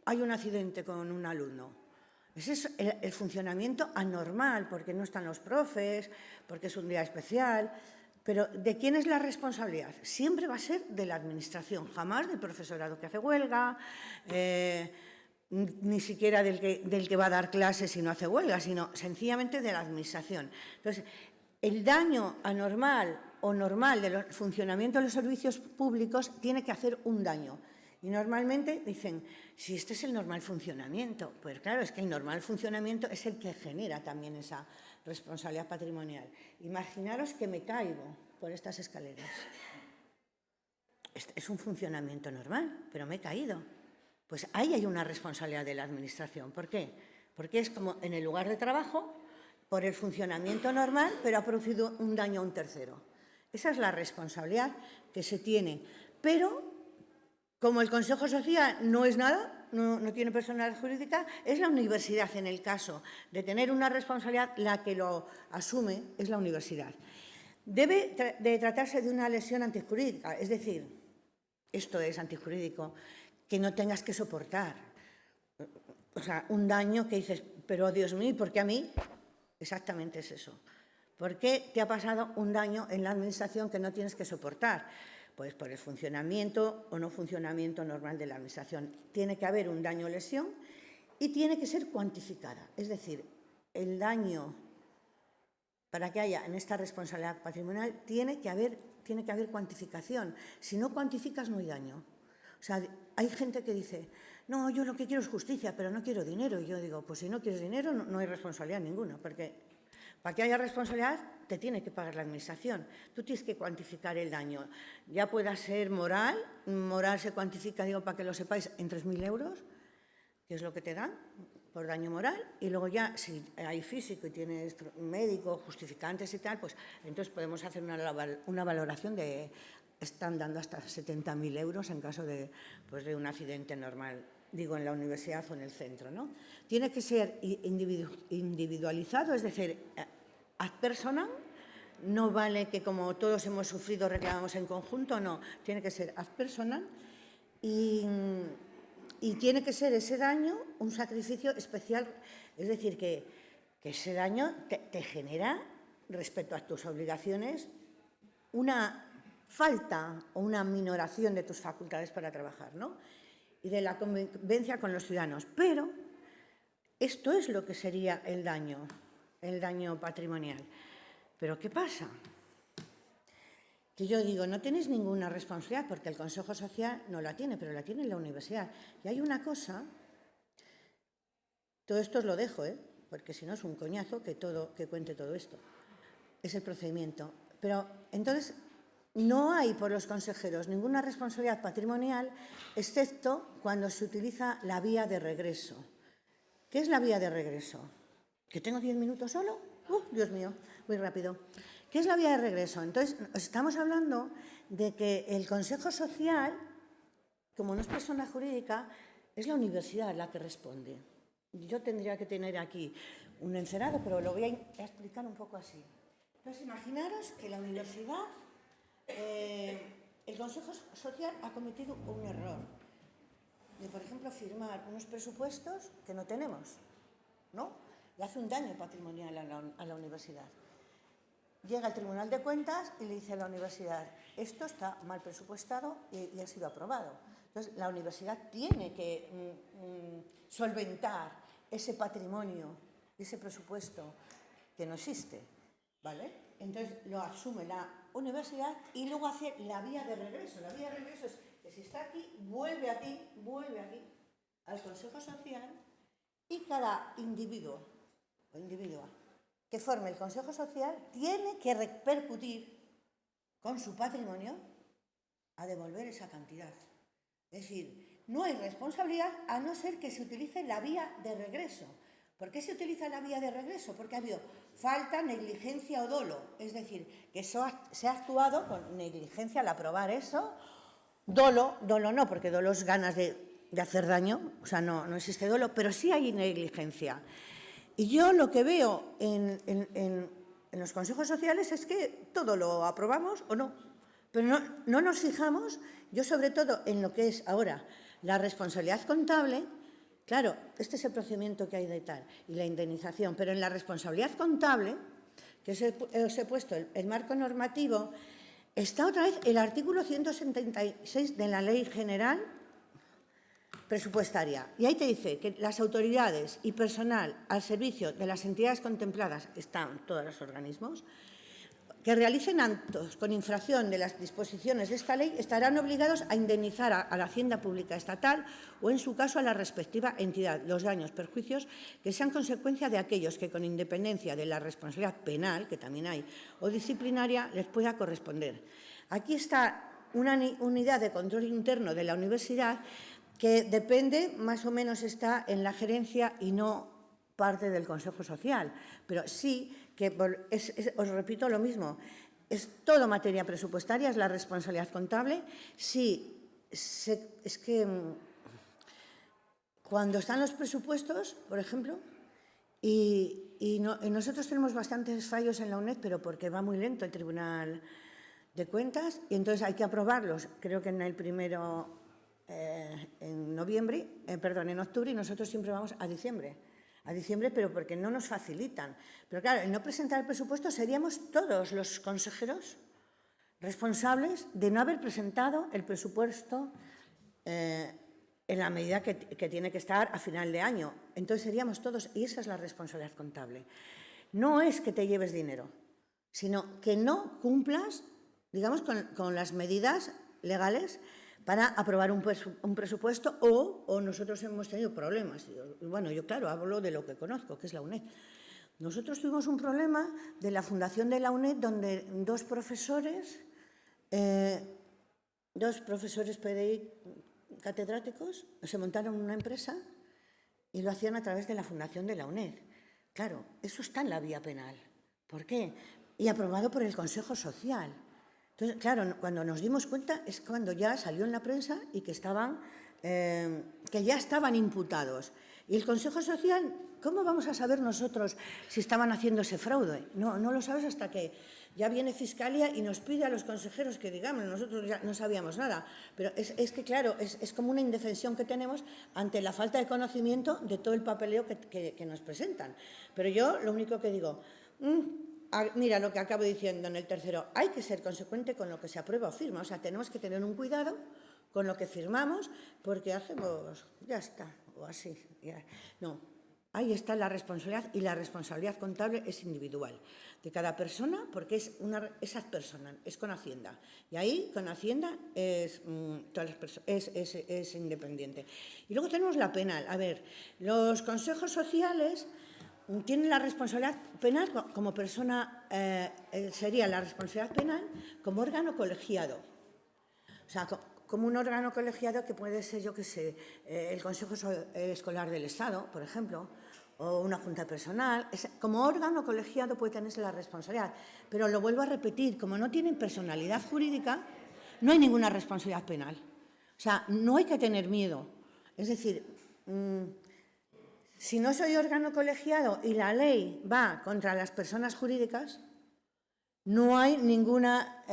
hay un accidente con un alumno. Ese es el funcionamiento anormal, porque no están los profes, porque es un día especial. Pero ¿de quién es la responsabilidad? Siempre va a ser de la Administración, jamás del profesorado que hace huelga, ni siquiera del que va a dar clases y no hace huelga, sino sencillamente de la Administración. Entonces, el daño anormal o normal del funcionamiento de los servicios públicos tiene que hacer un daño. Y normalmente dicen, si este es el normal funcionamiento, pues claro, es que el normal funcionamiento es el que genera también esa responsabilidad patrimonial. Imaginaros que me caigo por estas escaleras. Es un funcionamiento normal, pero me he caído. Pues ahí hay una responsabilidad de la Administración. ¿Por qué? Porque es como en el lugar de trabajo, por el funcionamiento normal, pero ha producido un daño a un tercero. Esa es la responsabilidad que se tiene. Pero, como el Consejo Social no es nada, no tiene personalidad jurídica, es la universidad, en el caso de tener una responsabilidad, la que lo asume es la universidad. Debe de tratarse de una lesión antijurídica, es decir, esto es antijurídico, que no tengas que soportar. o sea, un daño que dices, pero Dios mío, ¿por qué a mí? Exactamente es eso. ¿Por qué te ha pasado un daño en la administración que no tienes que soportar? Pues por el funcionamiento o no funcionamiento normal de la administración. Tiene que haber un daño o lesión y tiene que ser cuantificada. Es decir, el daño, para que haya en esta responsabilidad patrimonial, tiene que haber cuantificación. Si no cuantificas, no hay daño. O sea, hay gente que dice, no, yo lo que quiero es justicia, pero no quiero dinero. Y yo digo, pues si no quieres dinero, no hay responsabilidad ninguna, porque para que haya responsabilidad te tiene que pagar la administración. Tú tienes que cuantificar el daño. Ya pueda ser moral se cuantifica, digo, para que lo sepáis, en 3.000 euros, que es lo que te dan por daño moral, y luego ya, si hay físico y tienes médico, justificantes y tal, pues entonces podemos hacer una valoración de, están dando hasta 70.000 euros en caso de, pues de un accidente normal, digo, en la universidad o en el centro, ¿no? Tiene que ser individualizado, es decir, ad personam. No vale que como todos hemos sufrido reclamamos en conjunto, no, tiene que ser ad personam y tiene que ser ese daño un sacrificio especial, es decir, que ese daño te genera, respecto a tus obligaciones, una falta o una minoración de tus facultades para trabajar, ¿no? Y de la convivencia con los ciudadanos. Pero esto es lo que sería el daño patrimonial. Pero ¿qué pasa? Que yo digo, no tenéis ninguna responsabilidad porque el Consejo Social no la tiene, pero la tiene la universidad. Y hay una cosa, todo esto os lo dejo, porque si no es un coñazo que cuente todo esto. Es el procedimiento. Pero entonces no hay por los consejeros ninguna responsabilidad patrimonial, excepto cuando se utiliza la vía de regreso. ¿Qué es la vía de regreso? ¿Que tengo 10 minutos solo? Dios mío, muy rápido. ¿Qué es la vía de regreso? Entonces, estamos hablando de que el Consejo Social, como no es persona jurídica, es la universidad la que responde. Yo tendría que tener aquí un encerado, pero lo voy a explicar un poco así. Entonces, imaginaros que la universidad, el Consejo Social ha cometido un error de, por ejemplo, firmar unos presupuestos que no tenemos, ¿no? Le hace un daño patrimonial a la universidad. Llega el Tribunal de Cuentas y le dice a la universidad, esto está mal presupuestado y ha sido aprobado. Entonces, la universidad tiene que solventar ese patrimonio, ese presupuesto que no existe, ¿vale? Entonces, lo asume la universidad y luego hace la vía de regreso. La vía de regreso es que si está aquí, vuelve aquí, al Consejo Social, y cada individuo o individua que forme el Consejo Social tiene que repercutir con su patrimonio a devolver esa cantidad. Es decir, no hay responsabilidad a no ser que se utilice la vía de regreso. ¿Por qué se utiliza la vía de regreso? Porque ha habido falta, negligencia o dolo. Es decir, que se ha actuado con negligencia al aprobar eso. Dolo no, porque dolo es ganas de hacer daño, o sea, no existe dolo, pero sí hay negligencia. Y yo lo que veo en los consejos sociales es que todo lo aprobamos o no, pero no nos fijamos, yo sobre todo en lo que es ahora la responsabilidad contable. Claro, este es el procedimiento que hay de tal y la indemnización, pero en la responsabilidad contable, que os he puesto el marco normativo, está otra vez el artículo 176 de la Ley General Presupuestaria. Y ahí te dice que las autoridades y personal al servicio de las entidades contempladas, están todos los organismos, que realicen actos con infracción de las disposiciones de esta ley estarán obligados a indemnizar a la Hacienda Pública Estatal o, en su caso, a la respectiva entidad los daños, perjuicios que sean consecuencia de aquellos que, con independencia de la responsabilidad penal, que también hay, o disciplinaria, les pueda corresponder. Aquí está una unidad de control interno de la universidad que depende, más o menos está en la gerencia y no parte del Consejo Social, pero sí que, os repito lo mismo, es todo materia presupuestaria, es la responsabilidad contable. Sí, es que cuando están los presupuestos, por ejemplo, y nosotros tenemos bastantes fallos en la UNED, pero porque va muy lento el Tribunal de Cuentas, y entonces hay que aprobarlos, creo que en el primero en octubre, y nosotros siempre vamos a diciembre, pero porque no nos facilitan. Pero claro, el no presentar el presupuesto seríamos todos los consejeros responsables de no haber presentado el presupuesto en la medida que tiene que estar a final de año. Entonces seríamos todos, y esa es la responsabilidad contable. No es que te lleves dinero, sino que no cumplas, digamos, con las medidas legales para aprobar un presupuesto, o nosotros hemos tenido problemas. Bueno, yo claro, hablo de lo que conozco, que es la UNED. Nosotros tuvimos un problema de la fundación de la UNED donde dos profesores PDI catedráticos se montaron una empresa y lo hacían a través de la fundación de la UNED. Claro, eso está en la vía penal. ¿Por qué? Y aprobado por el Consejo Social. Entonces, claro, cuando nos dimos cuenta es cuando ya salió en la prensa y que ya estaban imputados. Y el Consejo Social, ¿cómo vamos a saber nosotros si estaban haciendo ese fraude? No lo sabes hasta que ya viene Fiscalía y nos pide a los consejeros que digamos, nosotros ya no sabíamos nada. Pero es que, claro, es como una indefensión que tenemos ante la falta de conocimiento de todo el papeleo que nos presentan. Pero yo lo único que digo, mira lo que acabo diciendo en el tercero, hay que ser consecuente con lo que se aprueba o firma. O sea, tenemos que tener un cuidado con lo que firmamos, porque hacemos, ya está, o así. Ya. No, ahí está la responsabilidad, y la responsabilidad contable es individual de cada persona, porque es ad personam, es con Hacienda. Y ahí, con Hacienda, es independiente. Y luego tenemos la penal. A ver, los consejos sociales tienen la responsabilidad penal como persona, sería la responsabilidad penal como órgano colegiado. O sea, como un órgano colegiado que puede ser, yo qué sé, el Consejo Escolar del Estado, por ejemplo, o una junta personal. Como órgano colegiado puede tenerse la responsabilidad. Pero lo vuelvo a repetir, como no tienen personalidad jurídica, no hay ninguna responsabilidad penal. O sea, no hay que tener miedo. Es decir, si no soy órgano colegiado y la ley va contra las personas jurídicas, no hay ninguna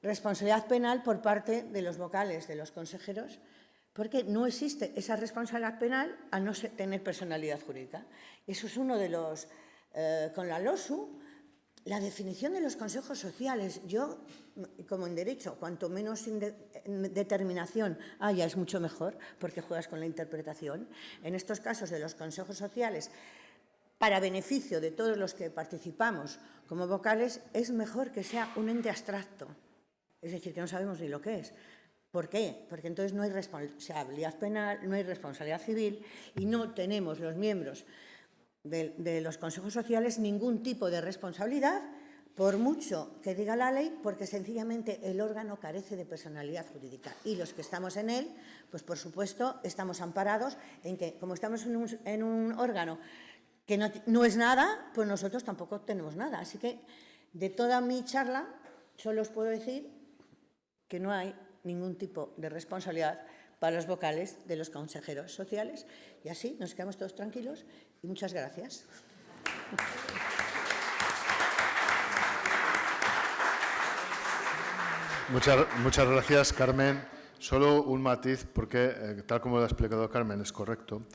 responsabilidad penal por parte de los vocales, de los consejeros, porque no existe esa responsabilidad penal al no tener personalidad jurídica. Eso es uno de los... con la LOSU, la definición de los consejos sociales, yo, como en derecho, cuanto menos determinación haya es mucho mejor, porque juegas con la interpretación. En estos casos de los consejos sociales, para beneficio de todos los que participamos como vocales, es mejor que sea un ente abstracto, es decir, que no sabemos ni lo que es. ¿Por qué? Porque entonces no hay responsabilidad penal, no hay responsabilidad civil, y no tenemos los miembros de los consejos sociales ningún tipo de responsabilidad, por mucho que diga la ley, porque sencillamente el órgano carece de personalidad jurídica. Y los que estamos en él, pues por supuesto estamos amparados en que, como estamos en un órgano que no es nada, pues nosotros tampoco tenemos nada. Así que de toda mi charla solo os puedo decir que no hay ningún tipo de responsabilidad para los vocales de los consejeros sociales, y así nos quedamos todos tranquilos, y muchas gracias. Muchas gracias, Carmen. Solo un matiz, porque tal como lo ha explicado Carmen es correcto,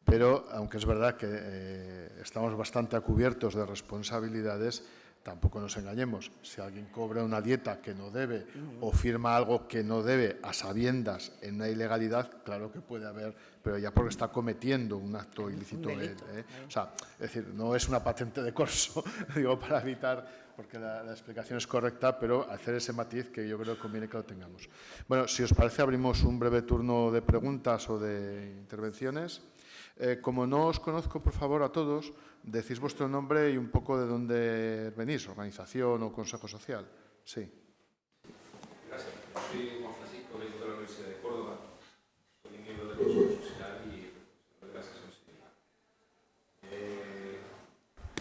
pero aunque es verdad que estamos bastante a cubiertos de responsabilidades, tampoco nos engañemos. Si alguien cobra una dieta que no debe o firma algo que no debe a sabiendas en una ilegalidad, claro que puede haber, pero ya porque está cometiendo un acto ilícito. O sea, es decir, no es una patente de corso, digo, para evitar, porque la explicación es correcta, pero hacer ese matiz que yo creo que conviene que lo tengamos. Bueno, si os parece, abrimos un breve turno de preguntas o de intervenciones. Como no os conozco, por favor, a todos, decís vuestro nombre y un poco de dónde venís, organización o consejo social. Sí. Gracias. Soy Juan Francisco, vengo de la Universidad de Córdoba, soy miembro del Consejo Social y de la sesión sindical.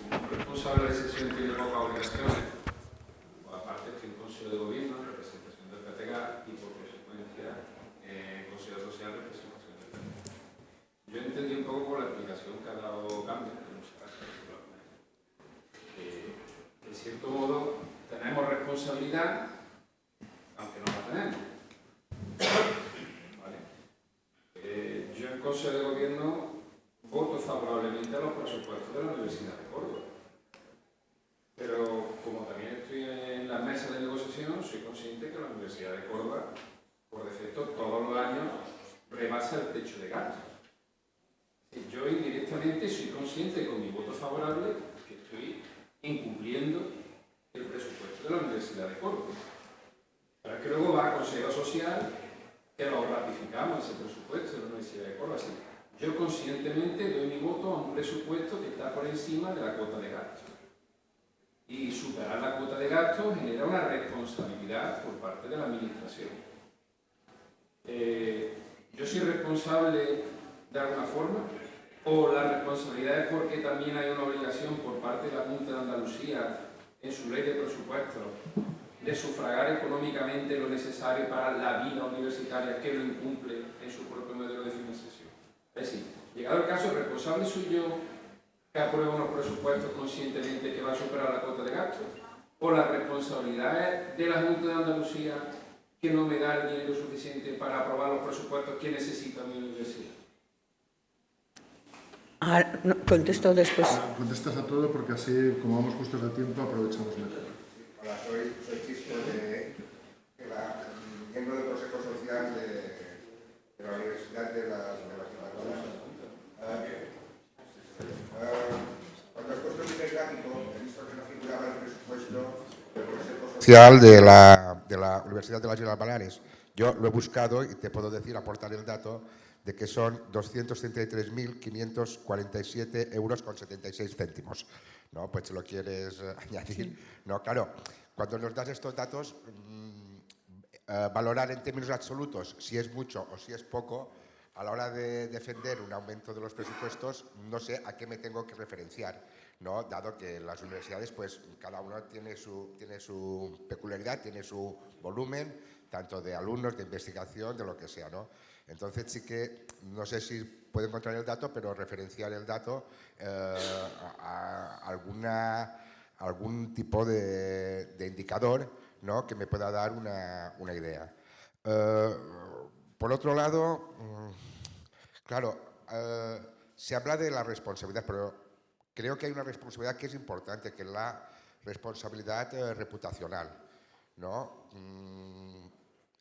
Como responsable de la sesión tiene pocas obligaciones, aparte estoy en Consejo de Gobierno, representación del PTG y por consecuencia Consejo Social, representación del PTG. Yo entendí un poco por la explicación que ha dado Carmen, en muchas gracias, en cierto modo tenemos responsabilidad, aunque no la tenemos. ¿Vale? las mesas de negociación soy consciente que la Universidad de Córdoba, por defecto, todos los años rebasa el techo de gastos. Yo indirectamente soy consciente con mi voto favorable que estoy incumpliendo el presupuesto de la Universidad de Córdoba. Pero es que luego va a Consejo Social, que lo ratificamos ese presupuesto de la Universidad de Córdoba. Así, yo conscientemente doy mi voto a un presupuesto que está por encima de la cuota de gasto. Y superar la cuota de gasto genera una responsabilidad por parte de la Administración. Yo soy responsable de alguna forma, o la responsabilidad es porque también hay una obligación por parte de la Junta de Andalucía en su ley de presupuestos de sufragar económicamente lo necesario para la vida universitaria que lo incumple en su propio modelo de financiación. Es decir, llegado el caso, el responsable soy yo que aprueba unos presupuestos conscientemente que va a superar la cuota de gasto, o la responsabilidad es de la Junta de Andalucía que no me da el dinero suficiente para aprobar los presupuestos que necesita mi universidad. No, contesto después. Contestas a todo porque así, como vamos justos de tiempo, aprovechamos mejor. Hola, soy Chisco, miembro del Consejo Social de la Universidad de las Navarras. Cuando has puesto el primer gráfico, he visto que no figuraba el presupuesto del Consejo Social de la Universidad de las Islas Baleares. Yo lo he buscado y te puedo decir, aportar el dato de que son 233.547 euros con 76 céntimos. ¿No? Pues si lo quieres añadir. Sí. No, claro, cuando nos das estos datos, valorar en términos absolutos si es mucho o si es poco, a la hora de defender un aumento de los presupuestos, no sé a qué me tengo que referenciar, ¿no? Dado que las universidades, pues cada una tiene su peculiaridad, tiene su volumen, tanto de alumnos, de investigación, de lo que sea, ¿no? Entonces sí que, no sé si puedo encontrar el dato, pero referenciar el dato a algún tipo de indicador, ¿no? Que me pueda dar una idea. Por otro lado, claro, se habla de la responsabilidad, pero creo que hay una responsabilidad que es importante, que es la responsabilidad reputacional, ¿no?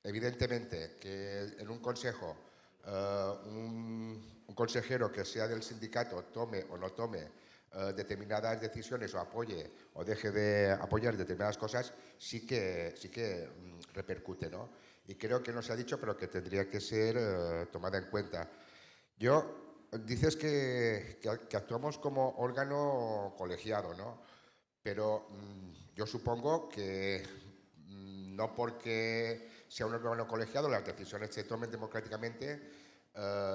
Evidentemente que en un consejo, un consejero que sea del sindicato tome o no tome determinadas decisiones o apoye o deje de apoyar determinadas cosas, sí que repercute, ¿no? Y creo que no se ha dicho, pero que tendría que ser tomada en cuenta. Dices que actuamos como órgano colegiado, ¿no? Pero yo supongo que no porque sea un órgano colegiado, las decisiones se tomen democráticamente,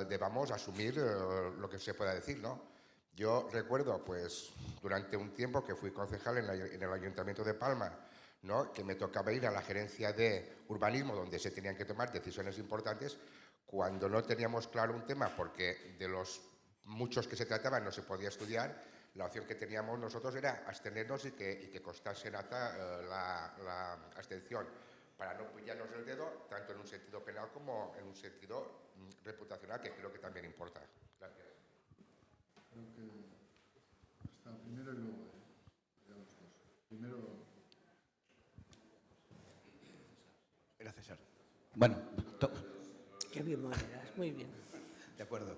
debamos asumir lo que se pueda decir, ¿no? Yo recuerdo, pues, durante un tiempo que fui concejal en el Ayuntamiento de Palma, ¿no? Que me tocaba ir a la gerencia de urbanismo, donde se tenían que tomar decisiones importantes, cuando no teníamos claro un tema, porque de los muchos que se trataban no se podía estudiar, la opción que teníamos nosotros era abstenernos y que constase en acta la abstención, para no pillarnos el dedo, tanto en un sentido penal como en un sentido reputacional, que creo que también importa. Gracias. Creo que está primero y luego. Primero. Era César. Bueno. Qué bien moderas, muy bien. De acuerdo.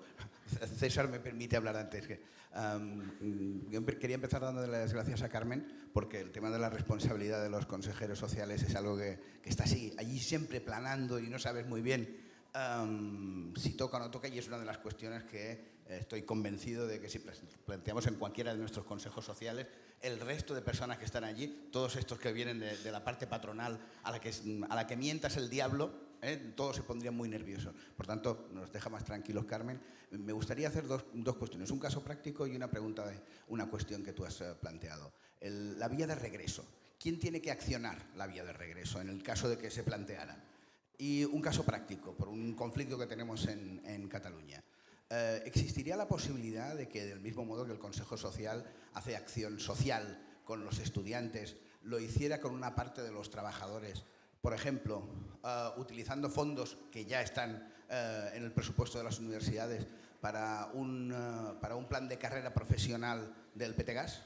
César me permite hablar antes. Yo quería empezar dándole las gracias a Carmen, porque el tema de la responsabilidad de los consejeros sociales es algo que está allí siempre planando y no sabes muy bien si toca o no toca, y es una de las cuestiones que estoy convencido de que si planteamos en cualquiera de nuestros consejos sociales, el resto de personas que están allí, todos estos que vienen de la parte patronal a la que mientas el diablo, todos se pondrían muy nerviosos. Por tanto, nos deja más tranquilos, Carmen. Me gustaría hacer dos cuestiones, un caso práctico y una pregunta de una cuestión que tú has planteado. La vía de regreso. ¿Quién tiene que accionar la vía de regreso en el caso de que se planteara? Y un caso práctico, por un conflicto que tenemos en Cataluña. ¿Existiría la posibilidad de que, del mismo modo que el Consejo Social hace acción social con los estudiantes, lo hiciera con una parte de los trabajadores? Por ejemplo, utilizando fondos que ya están en el presupuesto de las universidades para un plan de carrera profesional del PTGAS.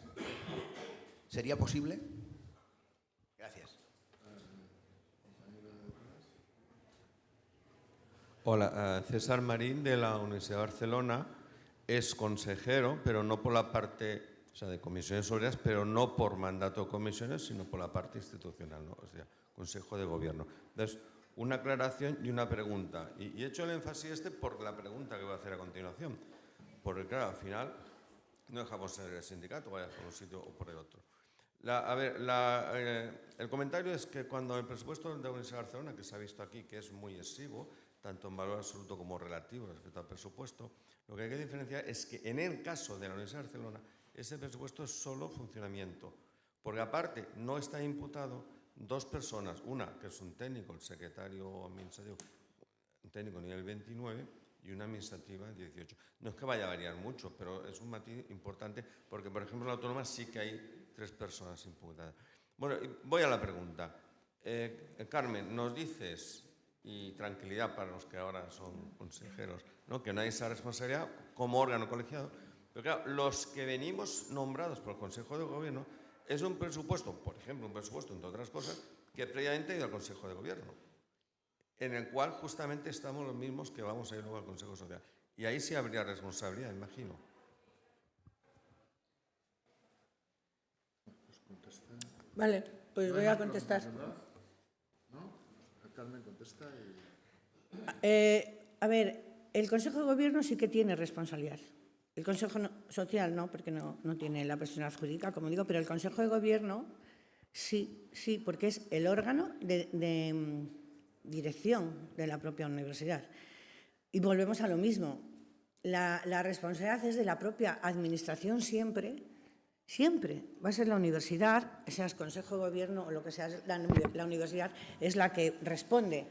¿Sería posible? Gracias. Hola, César Marín de la Universidad de Barcelona es consejero, pero no por la parte, o sea, de comisiones obreras, pero no por mandato de comisiones, sino por la parte institucional, ¿no? O sea, Consejo de Gobierno. Entonces, una aclaración y una pregunta. Y he hecho el énfasis por la pregunta que voy a hacer a continuación. Porque, claro, al final no dejamos ser el sindicato, vaya por un sitio o por el otro. El comentario es que cuando el presupuesto de la Universidad de Barcelona, que se ha visto aquí, que es muy exiguo, tanto en valor absoluto como relativo respecto al presupuesto, lo que hay que diferenciar es que en el caso de la Universidad de Barcelona, ese presupuesto es solo funcionamiento, porque aparte no está imputado dos personas, una que es un técnico, el secretario administrativo, un técnico nivel 29 y una administrativa 18. No es que vaya a variar mucho, pero es un matiz importante porque, por ejemplo, en la autónoma sí que hay 3 personas imputadas. Bueno, voy a la pregunta. Carmen, nos dices, y tranquilidad para los que ahora son consejeros, ¿no?, que no hay esa responsabilidad como órgano colegiado, pero claro, los que venimos nombrados por el Consejo de Gobierno es un presupuesto, por ejemplo, un presupuesto, entre otras cosas, que previamente ha ido al Consejo de Gobierno, en el cual justamente estamos los mismos que vamos a ir luego al Consejo Social. Y ahí sí habría responsabilidad, imagino. Vale, pues voy a contestar. ¿No? Carmen contesta A ver, el Consejo de Gobierno sí que tiene responsabilidad. El Consejo Social no, porque no tiene la personalidad jurídica, como digo, pero el Consejo de Gobierno sí, porque es el órgano de dirección de la propia universidad. Y volvemos a lo mismo. La responsabilidad es de la propia administración siempre va a ser la universidad, seas Consejo de Gobierno o lo que sea, la universidad es la que responde.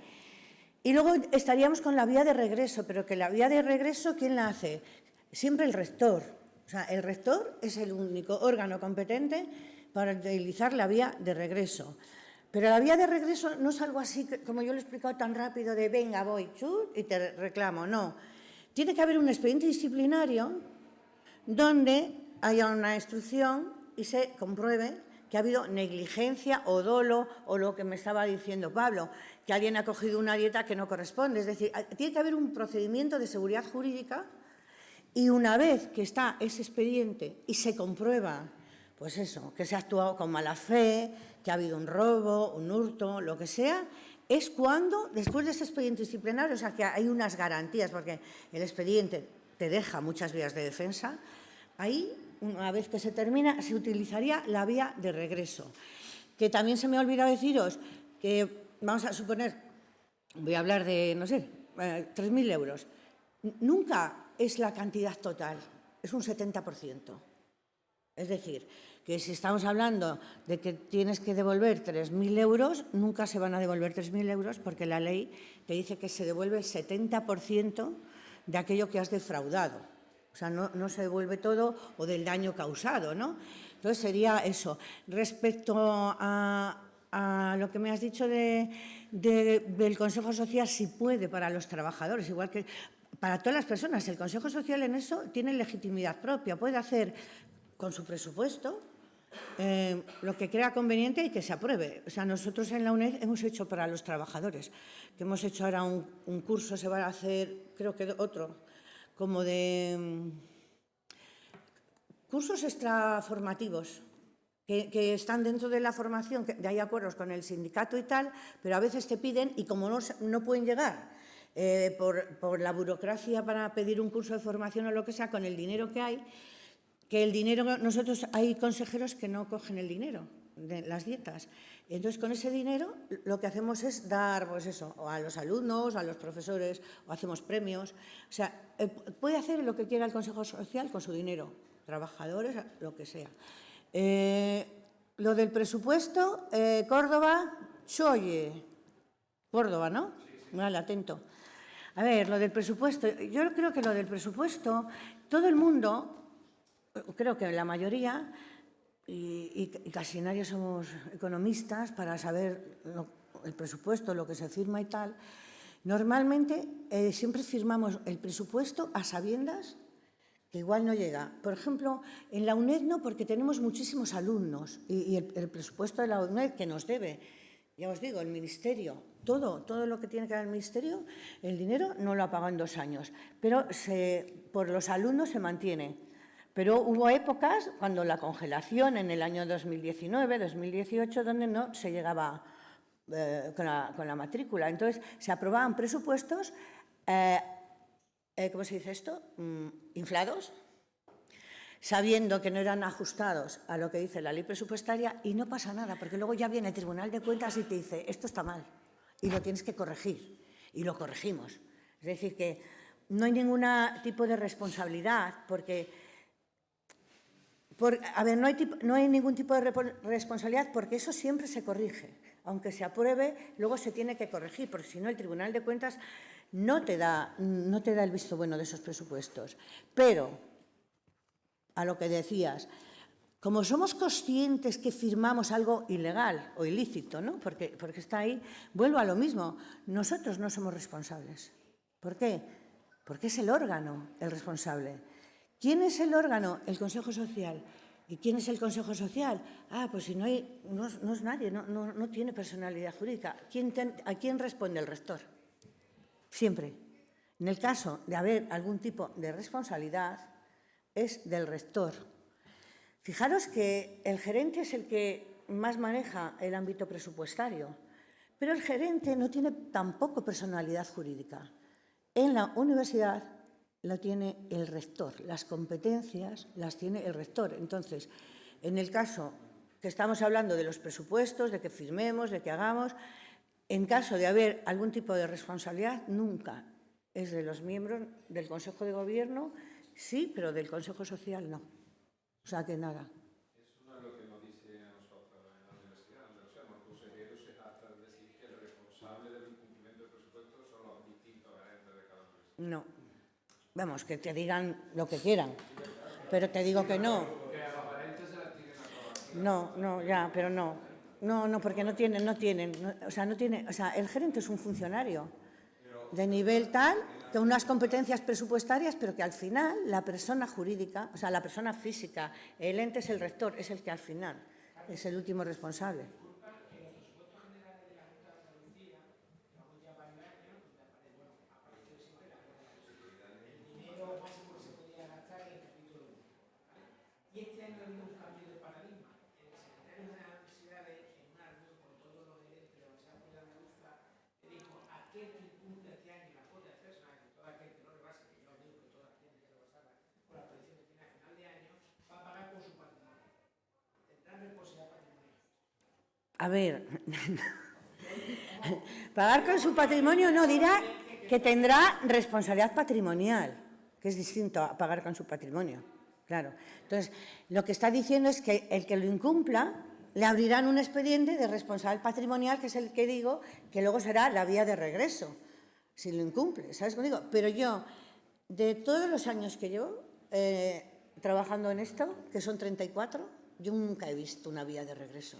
Y luego estaríamos con la vía de regreso, pero que la vía de regreso, ¿quién la hace? Siempre el rector. O sea, el rector es el único órgano competente para utilizar la vía de regreso. Pero la vía de regreso no es algo así, como yo lo he explicado tan rápido, de venga, voy, chut, y te reclamo. No. Tiene que haber un expediente disciplinario donde haya una instrucción y se compruebe que ha habido negligencia o dolo o lo que me estaba diciendo Pablo, que alguien ha cogido una dieta que no corresponde. Es decir, tiene que haber un procedimiento de seguridad jurídica y una vez que está ese expediente y se comprueba, pues eso, que se ha actuado con mala fe, que ha habido un robo, un hurto, lo que sea, es cuando, después de ese expediente disciplinario, o sea, que hay unas garantías, porque el expediente te deja muchas vías de defensa, ahí, una vez que se termina, se utilizaría la vía de regreso. Que también se me ha olvidado deciros que, vamos a suponer, voy a hablar de, no sé, 3.000 euros. Nunca es la cantidad total, es un 70%. Es decir, que si estamos hablando de que tienes que devolver 3.000 euros, nunca se van a devolver 3.000 euros porque la ley te dice que se devuelve el 70% de aquello que has defraudado. O sea, no se devuelve todo o del daño causado, ¿no? Entonces sería eso. Respecto a lo que me has dicho del Consejo Social, si puede para los trabajadores, igual que para todas las personas. El Consejo Social en eso tiene legitimidad propia. Puede hacer con su presupuesto lo que crea conveniente y que se apruebe. O sea, nosotros en la UNED hemos hecho para los trabajadores, que hemos hecho ahora un curso, se va a hacer, creo que otro, como de cursos extraformativos que están dentro de la formación, que hay acuerdos con el sindicato y tal, pero a veces te piden, y como no pueden llegar por la burocracia para pedir un curso de formación o lo que sea, con el dinero que hay, que el dinero, nosotros hay consejeros que no cogen el dinero de las dietas. Entonces, con ese dinero lo que hacemos es dar, pues eso, o a los alumnos, a los profesores, o hacemos premios. O sea, puede hacer lo que quiera el Consejo Social con su dinero, trabajadores, lo que sea. Lo del presupuesto, Córdoba, Choye. Córdoba, ¿no? Vale, atento. A ver, lo del presupuesto. Yo creo que lo del presupuesto, todo el mundo, creo que la mayoría, y casi nadie somos economistas para saber el presupuesto, lo que se firma y tal. Normalmente siempre firmamos el presupuesto a sabiendas que igual no llega. Por ejemplo, en la UNED no, porque tenemos muchísimos alumnos y el presupuesto de la UNED que nos debe Ya os digo, el Ministerio, todo lo que tiene que ver el Ministerio, el dinero no lo ha pagado en 2 años, pero por los alumnos se mantiene. Pero hubo épocas, cuando la congelación en el año 2019, 2018, donde no se llegaba con la matrícula. Entonces, se aprobaban presupuestos, ¿cómo se dice esto? Inflados, sabiendo que no eran ajustados a lo que dice la ley presupuestaria, y no pasa nada, porque luego ya viene el Tribunal de Cuentas y te dice, esto está mal, y lo tienes que corregir, y lo corregimos. Es decir, que no hay ningún tipo de responsabilidad, porque... no hay ningún tipo de responsabilidad porque eso siempre se corrige. Aunque se apruebe, luego se tiene que corregir, porque si no el Tribunal de Cuentas no te da el visto bueno de esos presupuestos. Pero, a lo que decías, como somos conscientes que firmamos algo ilegal o ilícito, ¿no? Porque está ahí, vuelvo a lo mismo, nosotros no somos responsables. ¿Por qué? Porque es el órgano el responsable. ¿Quién es el órgano? El Consejo Social. ¿Y quién es el Consejo Social? Pues si no es nadie, no tiene personalidad jurídica. ¿A quién responde el rector? Siempre. En el caso de haber algún tipo de responsabilidad, es del rector. Fijaros que el gerente es el que más maneja el ámbito presupuestario, pero el gerente no tiene tampoco personalidad jurídica. En la universidad lo tiene el rector, las competencias las tiene el rector. Entonces, en el caso que estamos hablando de los presupuestos, de que firmemos, de que hagamos, en caso de haber algún tipo de responsabilidad, nunca es de los miembros del Consejo de Gobierno, sí, pero del Consejo Social no. O sea que nada. Eso no es lo que nos dice a nosotros en la universidad. Los consejeros se trata de decir que el responsable del incumplimiento del presupuesto son los distintos agentes de cada universidad. No. Vamos, que te digan lo que quieran, pero te digo que no. No, ya, pero no. No, porque no tienen. El gerente es un funcionario de nivel tal, con unas competencias presupuestarias, pero que al final la persona jurídica, o sea, la persona física, el ente es el rector, es el que al final es el último responsable. A ver, pagar con su patrimonio no, dirá que tendrá responsabilidad patrimonial, que es distinto a pagar con su patrimonio, claro. Entonces, lo que está diciendo es que el que lo incumpla le abrirán un expediente de responsabilidad patrimonial, que es el que digo, que luego será la vía de regreso, si lo incumple, ¿sabes cómo digo? Pero yo, de todos los años que llevo trabajando en esto, que son 34, yo nunca he visto una vía de regreso.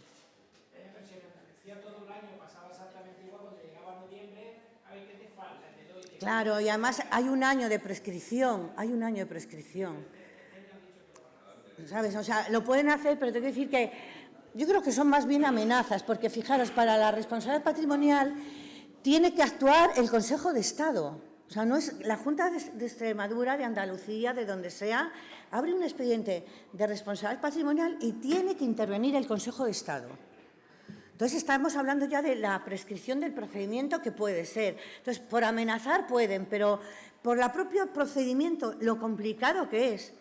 Claro, y además hay un año de prescripción, ¿sabes? O sea, lo pueden hacer, pero tengo que decir que yo creo que son más bien amenazas, porque fijaros, para la responsabilidad patrimonial tiene que actuar el Consejo de Estado. O sea, no es la Junta de Extremadura, de Andalucía, de donde sea, abre un expediente de responsabilidad patrimonial y tiene que intervenir el Consejo de Estado. Entonces, estamos hablando ya de la prescripción del procedimiento que puede ser. Entonces, por amenazar pueden, pero por el propio procedimiento, lo complicado que es.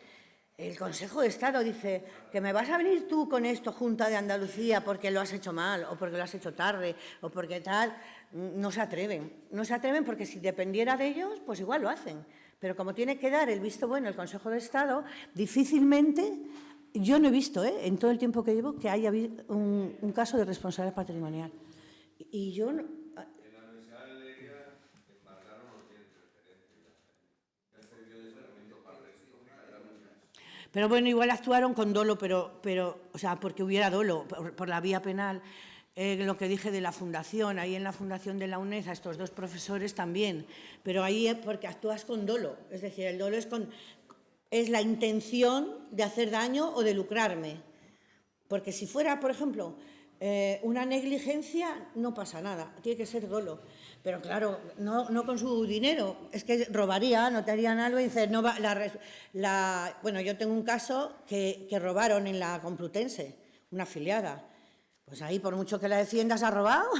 El Consejo de Estado dice que me vas a venir tú con esto, Junta de Andalucía, porque lo has hecho mal, o porque lo has hecho tarde, o porque tal. No se atreven. No se atreven porque si dependiera de ellos, pues igual lo hacen. Pero como tiene que dar el visto bueno el Consejo de Estado, difícilmente... Yo no he visto, en todo el tiempo que llevo, que haya habido un caso de responsabilidad patrimonial. Y yo... No... En la Universidad de Leguía, el Margano no tiene referencia. El servicio de tratamiento para Pero bueno, igual actuaron con dolo, pero o sea, porque hubiera dolo, por la vía penal. Lo que dije de la fundación, ahí en la fundación de la UNED, a estos dos profesores también. Pero ahí porque actúas con dolo, es decir, el dolo es la intención de hacer daño o de lucrarme. Porque si fuera, por ejemplo, una negligencia no pasa nada, tiene que ser dolo. Pero claro, no con su dinero, es que robaría, no te harían algo y dices, no va, bueno, yo tengo un caso que robaron en la Complutense, una afiliada. Pues ahí, por mucho que la defiendas, ha robado.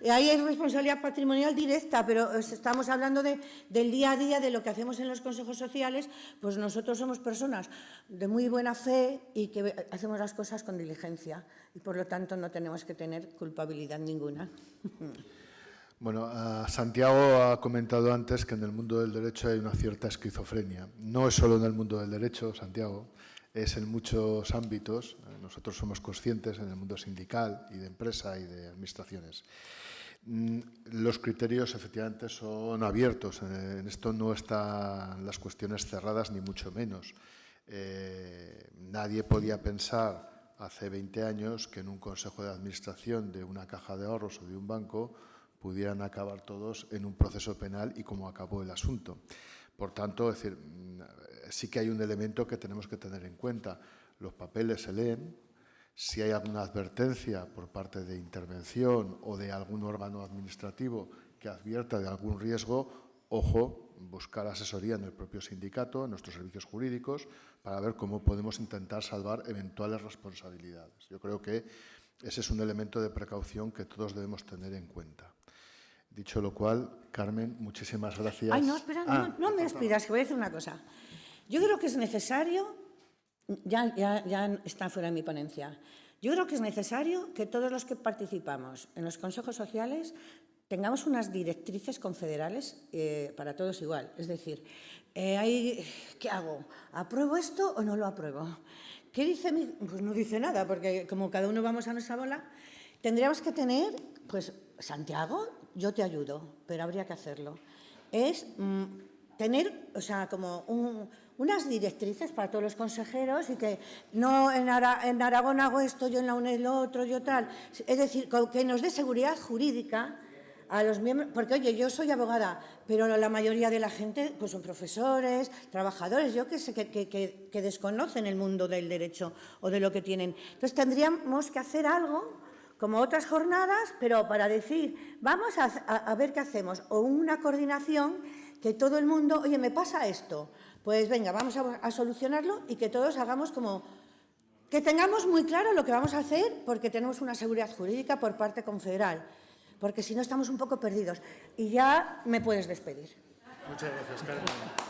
Y ahí hay responsabilidad patrimonial directa, pero estamos hablando del día a día, de lo que hacemos en los consejos sociales. Pues nosotros somos personas de muy buena fe y que hacemos las cosas con diligencia. Y por lo tanto no tenemos que tener culpabilidad ninguna. Bueno, Santiago ha comentado antes que en el mundo del derecho hay una cierta esquizofrenia. No es solo en el mundo del derecho, Santiago, es en muchos ámbitos. Nosotros somos conscientes en el mundo sindical y de empresa y de administraciones. Los criterios efectivamente son abiertos. En esto no están las cuestiones cerradas, ni mucho menos. Nadie podía pensar hace 20 años que en un consejo de administración de una caja de ahorros o de un banco pudieran acabar todos en un proceso penal y cómo acabó el asunto. Por tanto, es decir, sí que hay un elemento que tenemos que tener en cuenta. Los papeles se leen. Si hay alguna advertencia por parte de intervención o de algún órgano administrativo que advierta de algún riesgo, ojo, buscar asesoría en el propio sindicato, en nuestros servicios jurídicos, para ver cómo podemos intentar salvar eventuales responsabilidades. Yo creo que ese es un elemento de precaución que todos debemos tener en cuenta. Dicho lo cual, Carmen, muchísimas gracias. Ay, no, espera, no me despidas, que voy a decir una cosa. Yo creo que es necesario, ya está fuera de mi ponencia, yo creo que es necesario que todos los que participamos en los consejos sociales tengamos unas directrices confederales para todos igual. Es decir, ¿qué hago? ¿Apruebo esto o no lo apruebo? ¿Qué dice mi? Pues no dice nada, porque como cada uno vamos a nuestra bola, tendríamos que tener, pues, Santiago, yo te ayudo, pero habría que hacerlo. Es tener, o sea, como unas directrices para todos los consejeros y que no en Aragón hago esto, yo en la UNED lo otro, yo tal. Es decir, que nos dé seguridad jurídica a los miembros, porque oye, yo soy abogada, pero la mayoría de la gente pues son profesores, trabajadores, yo que sé, que desconocen el mundo del derecho o de lo que tienen. Entonces tendríamos que hacer algo como otras jornadas, pero para decir, vamos a ver qué hacemos, o una coordinación que todo el mundo, oye, me pasa esto, pues venga, vamos a solucionarlo y que todos hagamos como, que tengamos muy claro lo que vamos a hacer porque tenemos una seguridad jurídica por parte confederal, porque si no estamos un poco perdidos. Y ya me puedes despedir. Muchas gracias, Carmen.